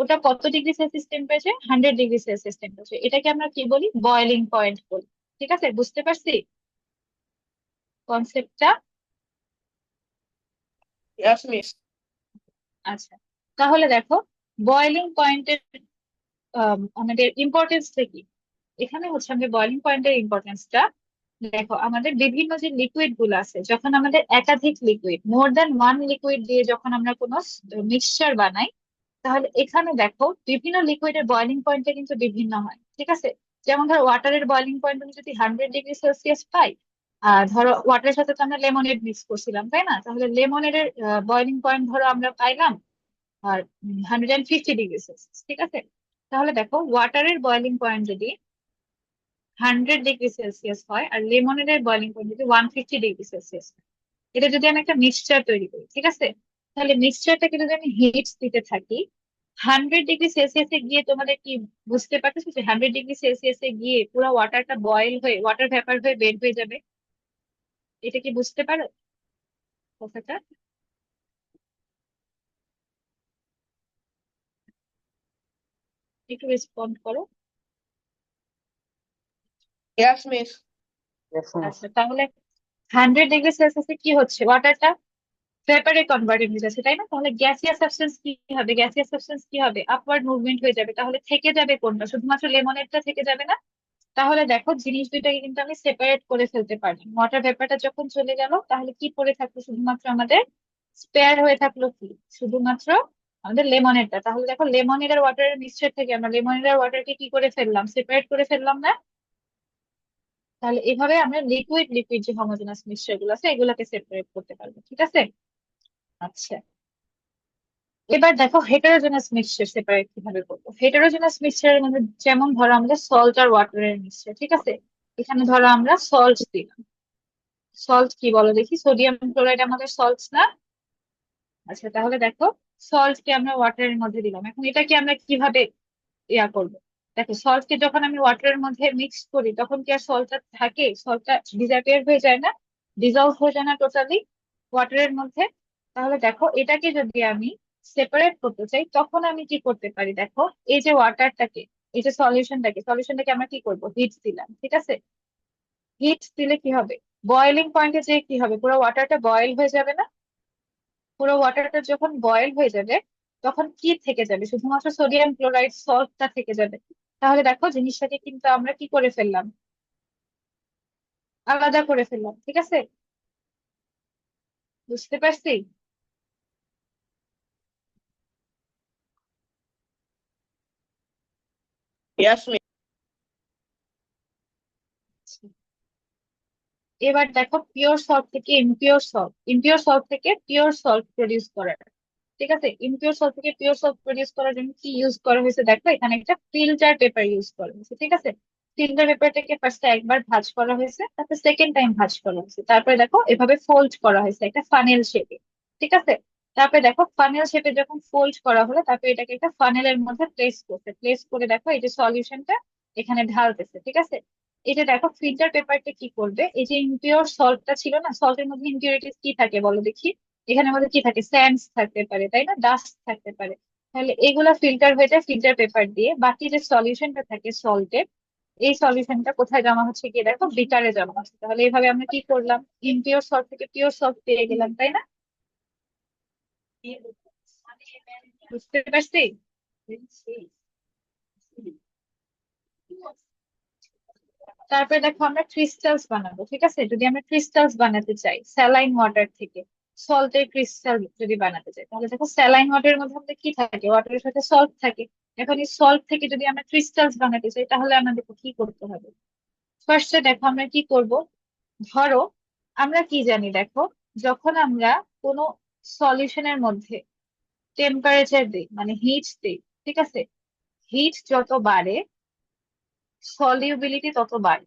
ওটা কত degree Celsius temperature? 100 degree Celsius temperature. এটাকে আমরা কি বলি? বয়েলিং পয়েন্ট বলি। ঠিক আছে, বুঝতে পারছি কনসেপ্টটা? Yes, miss. আচ্ছা, তাহলে দেখো, বয়েলিং পয়েন্টের আমাদের ইম্পর্টেন্সটা কি? এখানে হচ্ছে আমাদের বয়েলিং পয়েন্টের ইম্পর্টেন্সটা, দেখো আমাদের বিভিন্ন যে লিকুইড গুলো আছে, যখন আমাদের একাধিক liquid, more than one liquid দিয়ে যখন আমরা কোনো মিক্সচার বানাই, তাহলে এখানে দেখো বিভিন্ন লিকুইডের বয়েলিং পয়েন্টটা কিন্তু বিভিন্ন হয়, ঠিক আছে? যেমন ধরো ওয়াটারের বয়েলিং পয়েন্ট আমি যদি 100 ডিগ্রি সেলসিয়াস পাই, আর ধরো ওয়াটারের সাথে তো আমরা লেমনেড মিক্স করছিলাম তাই না, তাহলে লেমনেডের বয়েলিং পয়েন্ট ধরো আমরা পাইলাম আর 150 ডিগ্রি সেলসিয়াস, ঠিক আছে? তাহলে দেখো, ওয়াটারের বয়েলিং পয়েন্ট যদি 100 ডিগ্রি সেলসিয়াস হয় আর লেমনেডের বয়েলিং পয়েন্ট যদি 150 ডিগ্রি সেলসিয়াস, এটা যদি আমি একটা মিক্সচার তৈরি করি, ঠিক আছে? তাহলে মিক্সচারটাকে যদি আমি হিট দিতে থাকি 100 ডিগ্রি সেলসিয়াসে গিয়ে, তোমাদের কি বুঝতে পারতেছো যে 100 ডিগ্রি সেলসিয়াসে গিয়ে পুরো ওয়াটারটা বয়েল হয়ে ওয়াটার ভেপার হয়ে বের হয়ে যাবে? এটা কি বুঝতে পারো কথাটা? একটু রেসপন্ড করো। Yes, miss. আচ্ছা, তাহলে 100 ডিগ্রি সেলসিয়াসে কি হচ্ছে? ওয়াটারটা ভেপারে কনভার্টেড হয়ে যাচ্ছে, তাই না? তাহলে গ্যাসিয়াস সাবস্টেন্স কি হবে? গ্যাসিয়াস সাবস্টেন্স কি হবে? আপওয়ার্ড মুভমেন্ট হয়ে যাবে। তাহলে থেকে যাবে কোনটা? শুধুমাত্র লেমনেডটা থেকে যাবে না? তাহলে দেখো, জিনিস দুইটাকে কিন্তু আমি সেপারেট করে ফেলতে পারি। ওয়াটার ভেপারটা যখন চলে গেল, তাহলে কি পড়ে থাকলো? শুধুমাত্র আমাদের স্পেয়ার হয়ে থাকলো কি? শুধুমাত্র আমাদের লেমনেডটা। তাহলে দেখো, লেমনেড আর ওয়াটারের মিক্সচার থেকে আমরা লেমনেড আর ওয়াটারকে কি করে ফেললাম? সেপারেট করে ফেললাম না? তাহলে এভাবে আমরা লিকুইড লিকুইড যে হোমোজেনাস মিক্সচার গুলো আছে এগুলোকে সেপারেট করতে পারবো, ঠিক আছে? আচ্ছা, এবার দেখো হেটারোজেনাস মিক্সচার সেপারেট কিভাবে করবো। হেটারোজেনাস মিক্সচারের মধ্যে যেমন ধরো আমাদের সল্ট আর ওয়াটারের মিক্সচার, ঠিক আছে? এখানে ধরো আমরা সল্ট দিলাম। সল্ট কি বলো দেখি? সোডিয়াম ক্লোরাইড আমাদের সল্ট না? আচ্ছা, তাহলে দেখো, সল্ট কে আমরা ওয়াটারের মধ্যে দিলাম। এখন এটাকে আমরা কিভাবে ইয়া করবো? দেখো, সল্ট কে যখন আমি ওয়াটারের মধ্যে মিক্স করি, তখন কি আর সল্টটা থাকে? সল্টটা ডিসঅ্যাপিয়ার হয়ে যায় না? ডিজলভ হয়ে যায় না টোটালি ওয়াটারের মধ্যে? তাহলে দেখো, এটাকে যদি আমি সেপারেট করতে চাই, তখন আমি কি করতে পারি? দেখো, এই যে ওয়াটারটাকে, এই যে সলিউশনটাকে আমরা কি করব? হিট দিলাম, ঠিক আছে? হিট দিলে কি হবে? বয়েলিং পয়েন্টে যে কি হবে? পুরো ওয়াটারটা বয়েল হয়ে যাবে না? পুরো ওয়াটারটা যখন বয়েল হয়ে যাবে, তখন কি থেকে যাবে? শুধুমাত্র সোডিয়াম ক্লোরাইড সল্টটা থেকে যাবে। তাহলে দেখো জিনিসটাকে কিন্তু আমরা কি করে ফেললাম, আলাদা করে ফেললাম, ঠিক আছে? বুঝতে পারছি? Yes, miss. এবার দেখো পিওর সল্ট থেকে ইমপিওর সল্ট, ইমপিওর সল্ট থেকে পিওর সল্ট প্রডিউস করার, ঠিক আছে? ইমপিওর সল্ট থেকে পিওর সল্ট প্রডিউস করার জন্য কি ইউজ করা হয়েছে দেখো, এখানে একটা ফিল্টার পেপার ইউজ করা হয়েছে, ঠিক আছে? ফিল্টার পেপারটাকে ফার্স্টে একবার ভাঁজ করা হয়েছে, তারপর সেকেন্ড টাইম ভাঁজ করা হয়েছে, তারপরে দেখো এভাবে ফোল্ড করা হয়েছে একটা ফানেল শেপে, ঠিক আছে? তারপরে দেখো ফানেল শেপে যখন ফোল্ড করা হলো, তারপরে এটাকে একটা ফানেলের মধ্যে প্লেস করতে, প্লেস করে দেখো এই যে সলিউশনটা এখানে ঢালতেছে, ঠিক আছে? এটা দেখো ফিল্টার পেপারটা কি করবে, এই যে ইমপিওর সল্টটা ছিল না, সল্টের মধ্যে ইমপিউরিটিস কি থাকে বলো দেখি? এখানে মধ্যে কি থাকে, স্যান্ডস থাকতে পারে তাই না, ডাস্ট থাকতে পারে। তাহলে এগুলা ফিল্টার হয়ে যায় ফিল্টার পেপার দিয়ে, বাকি যে সলিউশনটা থাকে সল্টের, এই সলিউশনটা কোথায় জমা হচ্ছে গিয়ে দেখো বিকারে জমা হচ্ছে। তাহলে এইভাবে আমরা কি করলাম, ইমপিওর সল্ট থেকে পিওর সল্ট পেয়ে গেলাম, তাই না? বুঝতে পারছি? তারপরে দেখো আমরা ক্রিস্টালস বানাবো, ঠিক আছে? যদি আমরা ক্রিস্টালস বানাতে চাই স্যালাইন ওয়াটার থেকে, সল্টের ক্রিস্টাল যদি বানাতে চাই, তাহলে দেখো স্যালাইন ওয়াটারের মধ্যে আমাদের কি থাকে, ওয়াটারের সাথে সল্ট থাকে। এখন এই সল্ট থেকে যদি আমরা ক্রিস্টালস বানাতে চাই, তাহলে আমাদের কি করতে হবে? ফার্স্টে দেখো আমরা কি করব, ধরো আমরা কি জানি দেখো, যখন আমরা কোনো সলিউশনের মধ্যে টেম্পারেচার দিই মানে হিট দিই, ঠিক আছে? হিট যত বাড়ে সলিউবিলিটি তত বাড়ে।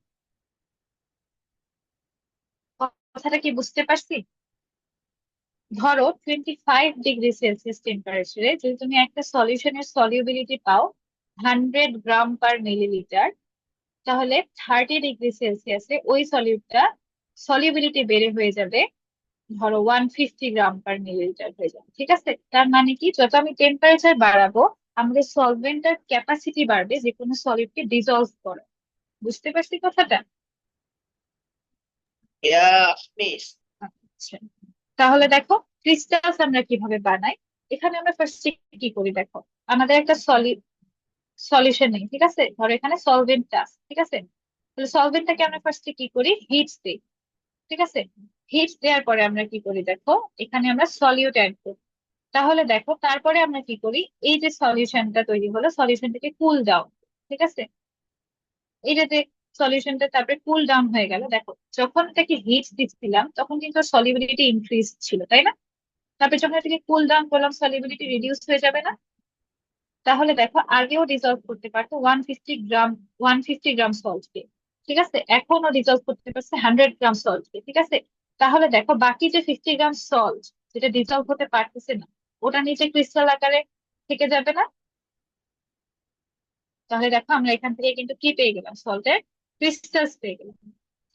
কথাটা কি বুঝতে পারছি? ধরো 25°C টেম্পারেচারে যদি তুমি একটা সলিউশনের সলিউবিলিটি পাও 100 গ্রাম/মিলিলিটার, তাহলে 30°C ওই সলিউটটা সলিউবিলিটি বেড়ে হয়ে যাবে ধরো 150 গ্রাম/মিলিলিটার হয়ে যাবে, ঠিক আছে? তার মানে কি, যত আমি টেম্পারেচার বাড়াবো আমাদের সলভেন্টের ক্যাপাসিটি বাড়বে যে কোনো সলিডকে ডিজলভ করা। বুঝতে পারছি কথাটা? Yes, miss. আচ্ছা, তাহলে দেখো ক্রিস্টালস আমরা কিভাবে বানাই। এখানে আমরা ফার্স্ট কি করি দেখো, আমাদের একটা সলিউশন নেই, ঠিক আছে? ধরো এখানে সলভেন্ট আছে, ঠিক আছে? তাহলে সলভেন্টটাকে আমরা ফার্স্টে কি করি, হিট দিই, ঠিক আছে? হিট দেওয়ার পরে আমরা কি করি দেখো, এখানে আমরা সলিউট অ্যাড করি। তাহলে দেখো তারপরে আমরা কি করি, এই যে সলিউশনটা তৈরি হলো সলিউশনটাকে কুল ডাউন, ঠিক আছে? এইটাতে সলিউশনটা তারপরে কুল ডাউন হয়ে গেল, দেখো যখন এটাকে হিট দিচ্ছিলাম তখন কিন্তু সলিবিলিটি ইনক্রিজ ছিল তাই না? তারপরে যখন এটাকে কুল ডাউন করলাম সলিবিলিটি রিডিউস হয়ে যাবে না? তাহলে দেখো আগেও ডিজলভ করতে পারতো 150 গ্রাম সল্টকে, ঠিক আছে? এখনো ডিজলভ করতে পারছে 100 গ্রাম সল্টকে, ঠিক আছে? তাহলে দেখো বাকি যে 50 গ্রাম সল্ট যেটা ডিজলভ হতে পারতেছে না, ওটা নিচে ক্রিস্টাল আকারে থেকে যাবে না? তাহলে দেখো আমরা এখান থেকে কিন্তু কি পেয়ে গেলাম, সল্টের ক্রিস্টালস পেয়ে গেলাম,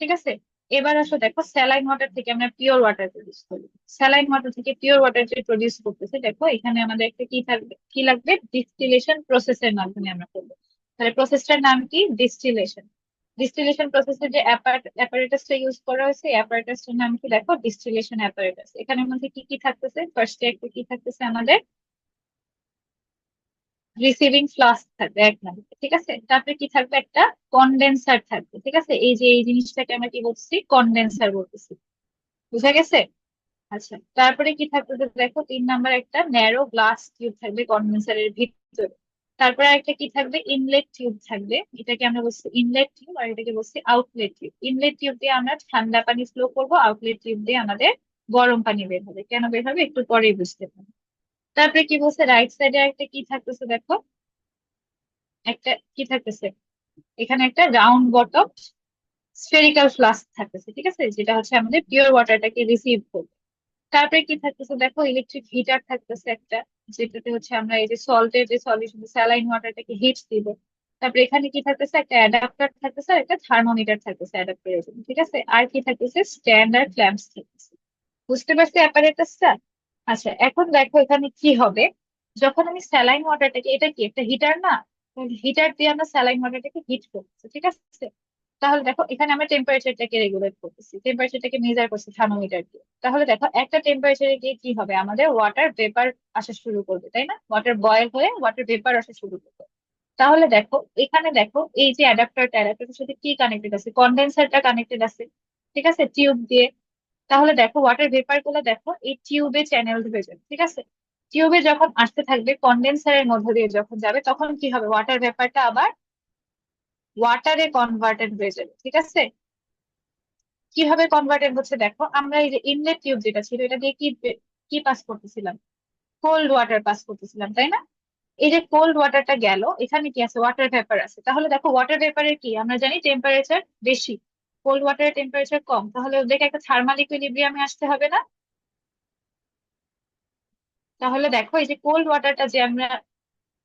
ঠিক আছে? এবার আসো দেখো স্যালাইন ওয়াটার থেকে আমরা পিওর ওয়াটার প্রডিউস করি। স্যালাইন ওয়াটার থেকে পিওর ওয়াটার যে প্রডিউস করতেছে, দেখো এখানে আমাদের একটা কি থাকবে, কি লাগবে, ডিস্টিলেশন প্রসেসের মাধ্যমে আমরা করবো। তাহলে প্রসেসটার নাম কি, ডিস্টিলেশন। ডিস্টিলেশন প্রসেসে যে অ্যাপারেটাসটা ইউজ করা হয়েছে, অ্যাপারেটাসটার নাম কি দেখো, ডিস্টিলেশন অ্যাপারেটাস। এখানের মধ্যে কি কি থাকতেছে, ফার্স্টে একটা কি থাকতেছে আমাদের, রিসিভিং ফ্লাস্ক থাকবে এক নম্বরে, ঠিক আছে? তারপরে কি থাকবে, একটা কন্ডেন্সার থাকবে, ঠিক আছে? এই যে এই জিনিসটাকে আমরা কি বলছি, কন্ডেন্সার বলতেছি। বুঝা গেছে? আচ্ছা, তারপরে কি থাকবে দেখো, 3 নাম্বার একটা ন্যারো গ্লাস টিউব থাকবে কন্ডেন্সারের ভিতরে। তারপরে একটা কি থাকবে, ইনলেট টিউব থাকবে, এটাকে আমরা বলছি ইনলেট টিউব আর এটাকে বলছি আউটলেট টিউব। ইনলেট টিউব দিয়ে আমরা ঠান্ডা পানি ফ্লো করবো, আউটলেট টিউব দিয়ে আমাদের গরম পানি বের হবে। কেন বের হবে একটু পরেই বুঝতে পারবো। তারপরে কি বলছে, রাইট সাইডে একটা কি থাকতেছে দেখো, একটা কি থাকতেছে, এখানে একটা রাউন্ড বটম স্ফেরিক্যাল ফ্লাস্ক থাকতেছে, ঠিক আছে? যেটা হচ্ছে আমাদের পিওর ওয়াটারটাকে রিসিভ করবে। তারপরে কি থাকতেছে দেখো, ইলেকট্রিক হিটার থাকতেছে একটা, যেটাতে হচ্ছে আমরা এই যে সল্টের যে সলিউশন স্যালাইন ওয়াটারটাকে হিট দিব। তারপরে এখানে কি থাকতেছে, একটা অ্যাডাপ্টার থাকতেছে আর একটা থার্মোমিটার থাকতেছে অ্যাডাপ্টারের জন্য, ঠিক আছে? আর কি থাকতেছে, স্ট্যান্ড আর ক্ল্যাম্পস থাকতেছে। বুঝতে পারছি অ্যাপারেটাসটা? আচ্ছা, এখন দেখো এখানে কি হবে, যখন আমি স্যালাইন ওয়াটারটাকে, এটা কি একটা হিটার না, হিটার দিয়ে আমরা স্যালাইন ওয়াটারটাকে হিট করতেছি, ঠিক আছে? তাহলে দেখো এখানে আমরা টেম্পারেচারটাকে রেগুলেট করতেছি, টেম্পারেচারটাকে মেজার করছি থার্মোমিটার দিয়ে। তাহলে দেখো একটা টেম্পারেচারে গিয়ে কি হবে, আমাদের ওয়াটার ভেপার আসা শুরু করবে তাই না, ওয়াটার বয়েল হয়ে ওয়াটার ভেপার আসা শুরু করবে। তাহলে দেখো এখানে দেখো এই যে অ্যাডাপ্টারের সাথে কি কানেক্টেড আছে, কন্ডেন্সারটা কানেক্টেড আছে, ঠিক আছে, টিউব দিয়ে। তাহলে দেখো ওয়াটার ভেপার গুলো দেখো এই টিউবে চ্যানেল হয়ে যাবে, ঠিক আছে। টিউবে যখন আসতে থাকবে কন্ডেন্সারের মধ্য দিয়ে যখন যাবে তখন কি হবে, ওয়াটার ভেপারটা আবার ওয়াটারে কনভার্টেড হয়ে যাবে, ঠিক আছে। কিভাবে কনভার্টেড হচ্ছে দেখো, আমরা এই যে ইনলেট টিউব যেটা ছিল এটা দিয়ে কি কি পাস করতেছিলাম, কোল্ড ওয়াটার পাস করতেছিলাম, তাই না। এই যে কোল্ড ওয়াটারটা গেল, এখানে কি আছে, ওয়াটার ভেপার আছে। তাহলে দেখো ওয়াটার ভেপারের কি আমরা জানি টেম্পারেচার বেশি, কোল্ড ওয়াটারের টেম্পারেচার কম, তাহলে ওদেরকে একটা থার্মাল ইকুইলিব্রিয়ামে আসতে হবে না। তাহলে দেখো এই যে কোল্ড ওয়াটারটা যে আমরা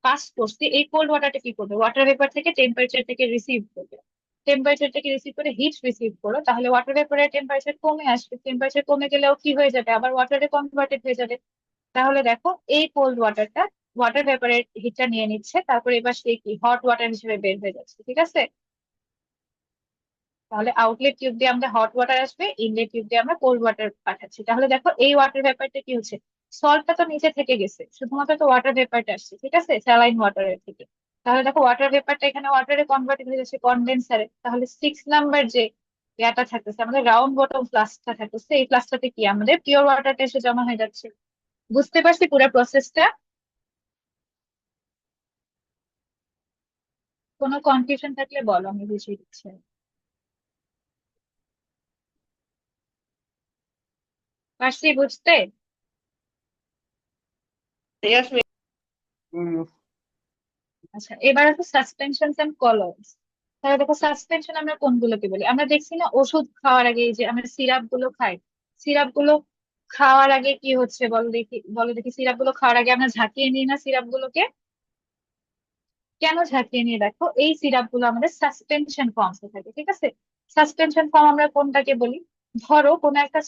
পাস করছি, এই কোল্ড ওয়াটারটা কি করবে, ওয়াটার ভেপার থেকে টেম্পারেচার থেকে রিসিভ করবে, টেম্পারেচার থেকে রিসিভ করে হিট রিসিভ করো, তাহলে ওয়াটার ভেপারের টেম্পারেচার কমে আসবে, টেম্পারেচার কমে গেলেও কি হয়ে যাবে, আবার ওয়াটারে কনভার্টেড হয়ে যাবে। তাহলে দেখো এই কোল্ড ওয়াটারটা ওয়াটার ভেপারের হিটটা নিয়ে নিচ্ছে, তারপরে এবার সে কি হট ওয়াটার হিসেবে বের হয়ে যাচ্ছে, ঠিক আছে। তাহলে আউটলেট টিউব দিয়ে আমরা হট ওয়াটার আসবে, ইনলেট টিউব দিয়ে আমরা কোল্ড ওয়াটার পাঠাচ্ছি। তাহলে দেখো এই ওয়াটার ভেপারটা কি হচ্ছে, সল্টটা তো নিচে থেকে গেছে, শুধুমাত্র তো ওয়াটার ভেপারটা আসছে, ঠিক আছে, স্যালাইন ওয়াটারের থেকে। তাহলে দেখো ওয়াটার ভেপারটা এখানে ওয়াটারে কনভার্ট হয়ে যাচ্ছে কনডেন্সারে। তাহলে 6 নাম্বার যে ইয়াটা থাকতেছে আমাদের রাউন্ড বটম ফ্লাস্কটা থাকতেছে, এই ফ্লাস্কটাতে কি আমাদের পিওর ওয়াটারটা এসে জমা হয়ে যাচ্ছে। বুঝতে পারছি পুরো প্রসেসটা? কোনো কনফিউশন থাকলে বলো, আমি বুঝিয়ে দিচ্ছি। পারছি বুঝতে? Yes, miss. মিস। আচ্ছা, এবার আছে সাসপেনশন এন্ড কলয়েডস। তাহলে দেখো সাসপেনশন আমরা কোনগুলোকে বলি, আমরা দেখছি না ওষুধ খাওয়ার আগে এই যে আমরা সিরাপ গুলো খাই, সিরাপ গুলো খাওয়ার আগে কি হচ্ছে বলো দেখি, বলো দেখি, সিরাপ গুলো খাওয়ার আগে আমরা ঝাঁকিয়ে নিই না সিরাপ গুলোকে, কেন ঝাঁকিয়ে নিয়ে, দেখো এই সিরাপ গুলো আমাদের সাসপেনশন ফর্মসে থাকে, ঠিক আছে। সাসপেনশন ফর্ম আমরা কোনটাকে বলি, ধরো কোনো একটা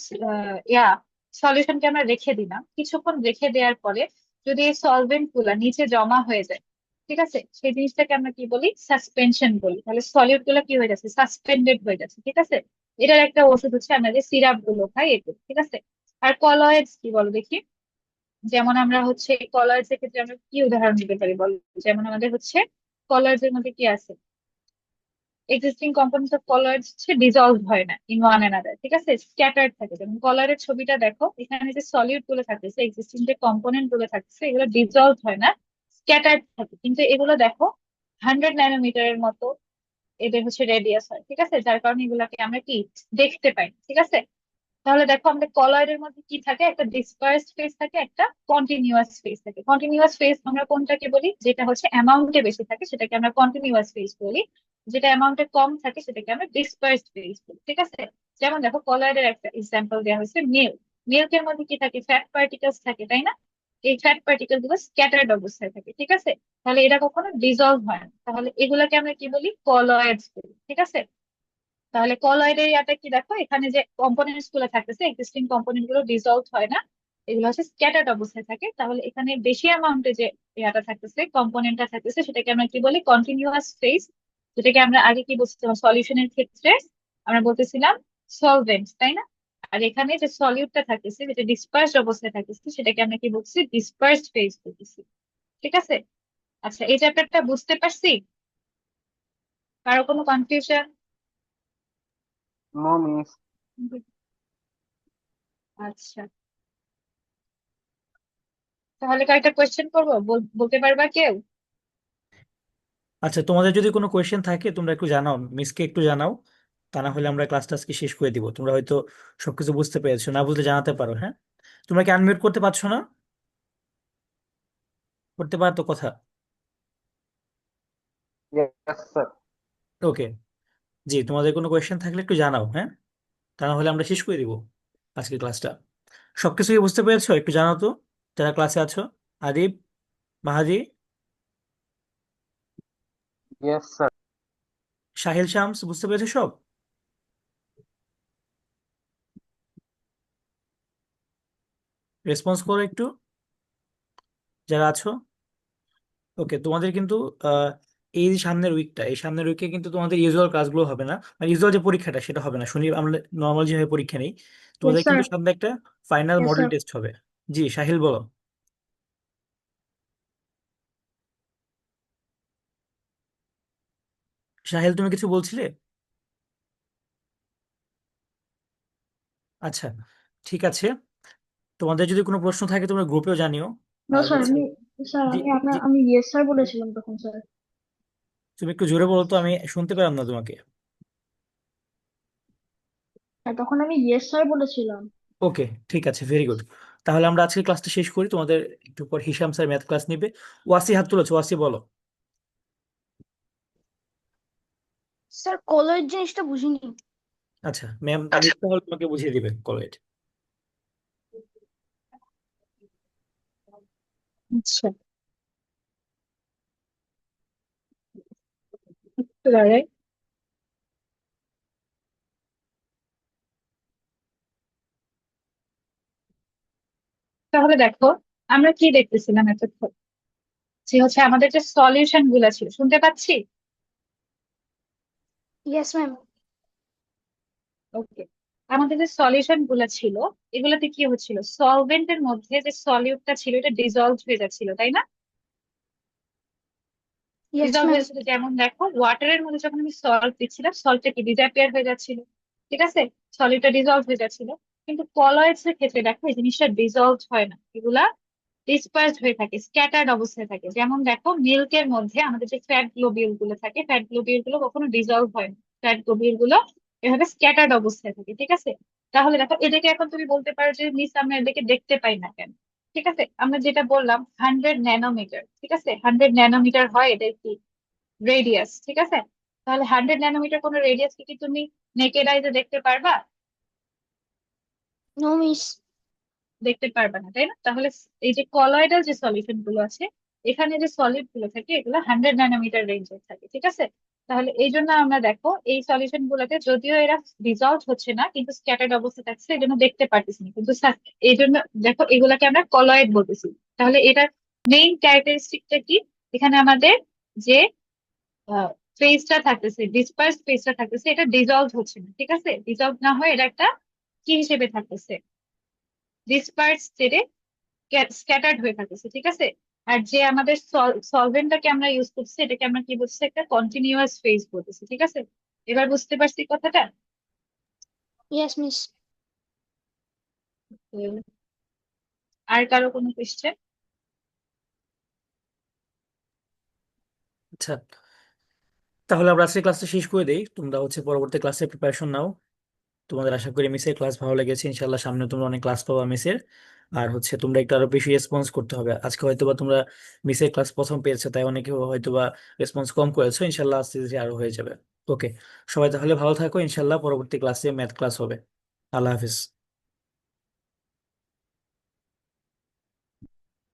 সলিউশনকে আমরা রেখে দিলাম, কিছুক্ষণ রেখে দেওয়ার পরে যদি এই সলভেন্ট গুলা নিচে জমা হয়ে যায়, ঠিক আছে, সেই জিনিসটাকে আমরা কি বলি, সাসপেনশন বলি। তাহলে সলিউট গুলো কি হয়ে যাচ্ছে, সাসপেন্ডেড হয়ে যাচ্ছে, ঠিক আছে। এটার একটা ওষুধ হচ্ছে আমরা যে সিরাপ গুলো খাই এগুলো, ঠিক আছে। আর কলয়েডস কি বলো দেখি, যেমন আমরা হচ্ছে কলার্স এর ক্ষেত্রে আমরা কি উদাহরণ দিতে পারি বল, যেমন আমাদের হচ্ছে কলার্স এর মধ্যে কি আছে, এক্সিস্টিং কম্পোনেন্টস অফ কলার্স হচ্ছে ডিজলভ হয় না ইন ওয়ান অ্যানাদার, ঠিক আছে, স্ক্যাটার্ড থাকে। যেমন কলারের ছবিটা দেখো, এখানে যে সলিউট গুলো থাকতেছে, এক্সিস্টিং যে কম্পোনেন্ট গুলো থাকতেছে, এগুলো ডিজলভ হয় না, স্ক্যাটার্ড থাকে, কিন্তু এগুলো দেখো 100 ন্যানোমিটারের মতো এদের হচ্ছে রেডিয়াস হয়, ঠিক আছে, যার কারণে এগুলাকে আমরা কি দেখতে পাই, ঠিক আছে। তাহলে দেখো আমাদের কলয়েডের মধ্যে কি থাকে, একটা ডিসপার্সড ফেজ থাকে, একটা কন্টিনিউয়াস ফেজ থাকে। কন্টিনিউয়াস ফেজ আমরা কোনটাকে বলি, যেটা হচ্ছে অ্যামাউন্টে বেশি থাকে সেটাকে আমরা কন্টিনিউয়াস ফেজ বলি, যেটা অ্যামাউন্টে কম থাকে সেটাকে আমরা ডিসপার্সড ফেজ বলি, ঠিক আছে। যেমন দেখো কলয়েডের একটা এক্সাম্পল দেওয়া হয়েছে মিল্ক, মিল্কের মধ্যে কি থাকে, ফ্যাট পার্টিকেলস থাকে, তাই না। এই ফ্যাট পার্টিকেল গুলো স্ক্যাটার্ড অবস্থায় থাকে, ঠিক আছে। তাহলে এটা কখনো ডিজলভ হয় না, তাহলে এগুলাকে আমরা কি বলি, কলয়েডস বলি, ঠিক আছে। তাহলে কলয়েডের ইয়াটা কি দেখো, এখানে যে কম্পোনেন্টস গুলো থাকতেছে, এক্সিস্টিং কম্পোনেন্ট গুলো ডিসলভ হয় না, এগুলো হচ্ছে স্ক্যাটার্ড অবস্থায় থাকে। তাহলে এখানে বেশি অ্যামাউন্টে যে ইয়াটা থাকতেছে, কম্পোনেন্টটা থাকতেছে, সেটাকে আমরা কি বলি, কন্টিনিউয়াস ফেজ, যেটাকে আমরা আগে কি বলছিলাম সলিউশনের ক্ষেত্রে আমরা বলতেছিলাম সলভেন্ট, তাই না। আর এখানে যে সলিউটটা থাকতেছে, যেটা ডিসপার্সড অবস্থায় থাকতেছে, সেটাকে আমরা কি বলছি, ডিসপার্সড ফেজ বলতেছি, ঠিক আছে। আচ্ছা, এই চ্যাপ্টারটা বুঝতে পারছি, কারো কোনো কনফিউশন? No miss. আচ্ছা, তাহলে কয়েকটা কোয়েশ্চেন করবো, বলতে পারবা কেউ? আচ্ছা, তোমাদের যদি কোনো কোয়েশ্চেন থাকে তোমরা একটু জানাও, মিসকে একটু জানাও, তা না হলে আমরা ক্লাসটা আজকে শেষ করে দিব। তোমরা হয়তো সবকিছু বুঝতে পেরেছো, না বুঝলে জানাতে পারো, হ্যাঁ। তোমরা কি আনমিউট করতে পারছো না? করতে পারো তো কথা। Yes sir. ওকে। জি, তোমাদের কোনো কোয়েশ্চেন থাকলে একটু জানাও, হ্যাঁ। তা না হলে আমরা শেষ করে দিব আজকের ক্লাসটা। সবকিছু কি বুঝতে পেরেছো? একটু জানাও তো, যারা ক্লাসে আছো। আদিব, মাহাদি, ইয়েস স্যার। সাহিল, শামস, বুঝতে পেরেছো সব? রেসপন্স করো একটু, যারা আছো। ওকে, তোমাদের কিন্তু আহ, এই যে সামনের উইকটা, এই সামনের উইকে কিন্তু তোমাদের ইউজুয়াল ক্লাসগুলো হবে না, মানে ইউজুয়াল যে পরীক্ষাটা সেটা হবে না, শনি আমরা নর্মাল যেভাবে পরীক্ষা নেই, Yes, তোমাদের sir. কিন্তু সামনে একটা final Yes, model sir. Test হবে। জি, সাহিল বলো। সাহেল, তুমি কিছু বলছিলে? আচ্ছা, ঠিক আছে। তোমাদের যদি কোনো প্রশ্ন থাকে তোমরা গ্রুপেও জানিও। না আর স্যার, হচ্ছে আমি স্যার জি, আমি জি, আমি ইয়েস স্যার বলেছিলাম তখন স্যার। তুমি একটু জোরে বলো তো, আমি শুনতে পেলাম না তোমাকে। আর তখন আমি ইয়েস স্যার বলেছিলাম। ওকে, ঠিক আছে, ভেরি গুড। তাহলে আমরা আজকে ক্লাসটা শেষ করি, তোমাদের একটু পর হিসাম স্যার ম্যাথ ক্লাস নিবে। ওয়াসি হাত তুলেছো, ওয়াসি বলো। স্যার কলের জিনিসটা বুঝিনি। আচ্ছা, ম্যাম তাহলে তোমাকে বুঝিয়ে দিবে কলেজ। আচ্ছা, একটু দাঁড়াই। তাহলে দেখো, আমরা কি দেখতেছিলাম এতক্ষণ, যে হচ্ছে আমাদের যে সলিউশন গুলা ছিল, শুনতে পাচ্ছি? Yes ma'am. ওকে। আমাদের যে সলিউশন গুলা ছিল, এগুলাতে কি হচ্ছিল, সলভেন্টের মধ্যে যে সলিউটটা ছিল এটা ডিজলভ হয়ে যাচ্ছিল, তাই না? ইয়েস ডিজলভ হয়ে ম্যাম। যাচ্ছিল, যেমন দেখো ওয়াটারের মধ্যে যখন আমি সল্ট দিচ্ছিলাম, সল্টটা কি ডিসঅ্যাপিয়ার হয়ে যাচ্ছিল, ঠিক আছে, সলিডটা ডিজলভ হয়ে যাচ্ছিল। কিন্তু কলয়েডস এর ক্ষেত্রে দেখো এই জিনিসটা ডিজলভ হয় না, এগুলা ডিসপার্সড হয়ে থাকে, স্ক্যাটার্ড অবস্থায় থাকে। যেমন দেখো মিল্কের মধ্যে আমাদের যে ফ্যাট গ্লোবিউল গুলো থাকে, ফ্যাট গ্লোবিউল গুলো কখনো ডিজলভ হয় না, ফ্যাট গ্লোবিউল গুলো এভাবে স্ক্যাটার্ড অবস্থায় থাকে, ঠিক আছে। তাহলে দেখো এটাকে এখন তুমি বলতে পারো যে মিস আমরা এটাকে দেখতে পাই না কেন। ঠিক আছে, আমরা যেটা বললাম 100 ন্যানোমিটার, ঠিক আছে, 100 ন্যানোমিটার হয় এদের কি রেডিয়াস, ঠিক আছে। তাহলে 100 ন্যানোমিটার কোনো রেডিয়াস কি তুমি নেকেড আইতে দেখতে পারবা? No miss. দেখতে পারবে না, তাই না? তাহলে এই যে কলয়েডাল যে সলিউশন গুলো আছে, এখানে যে সলিড গুলো থাকে এগুলো 100 ন্যানোমিটার রেঞ্জের থাকে, ঠিক আছে। তাহলে এই জন্য আমরা দেখো এই সলিউশন গুলোতে যদিও এরা ডিজলভ হচ্ছে না কিন্তু স্ক্যাটার্ড অবস্থা থাকছে, এই জন্য দেখতে পারতেছি না, কিন্তু এই জন্য দেখো এগুলাকে আমরা কলয়েড বলতেছি। তাহলে এটার মেইন ক্যারেক্টারিস্টিকটা কি, এখানে আমাদের যে ফেজটা থাকতেছে, ডিসপার্স ফেজটা থাকতেছে, এটা ডিজলভ হচ্ছে না, ঠিক আছে। ডিজলভ না হয় এটা একটা কি হিসেবে থাকতেছে, ডিসপার্স স্টেটে স্ক্যাটার্ড হয়ে থাকতেছে, ঠিক আছে। আর যে আমাদের সলভেন্টটাকে আমরা ইউজ করছি এটাকে আমরা কি বলছি, একটা কন্টিনিউয়াস ফেজ বলতেছি, ঠিক আছে। এবার বুঝতে পারছি কথাটা? Yes miss. তো আর কারো কোনো কোয়েশ্চেন? আচ্ছা, তাহলে আমরা আজকে ক্লাসটা শেষ করে দেই, তোমরা হচ্ছে পরবর্তী ক্লাসে প্রিপারেশন নাও। তোমাদের আশা করি মিসের ক্লাস ভালো লেগেছে, ইনশাল্লাহ সামনে তোমরা অনেক ক্লাস পাবা মিসের। আর হচ্ছে তোমরা একটু আরো বেশি রেসপন্স করতে হবে, আজকে হয়তোবা তোমরা মিসের ক্লাস প্রথম পেয়েছো তাই অনেকে হয়তোবা রেসপন্স কম করেছো, ইনশাল্লাহ আস্তে আস্তে আরো হয়ে যাবে। ওকে, সবাই তাহলে ভালো থাকো, ইনশাল্লাহ পরবর্তী ক্লাসে ম্যাথ ক্লাস হবে। আল্লাহ হাফিজ।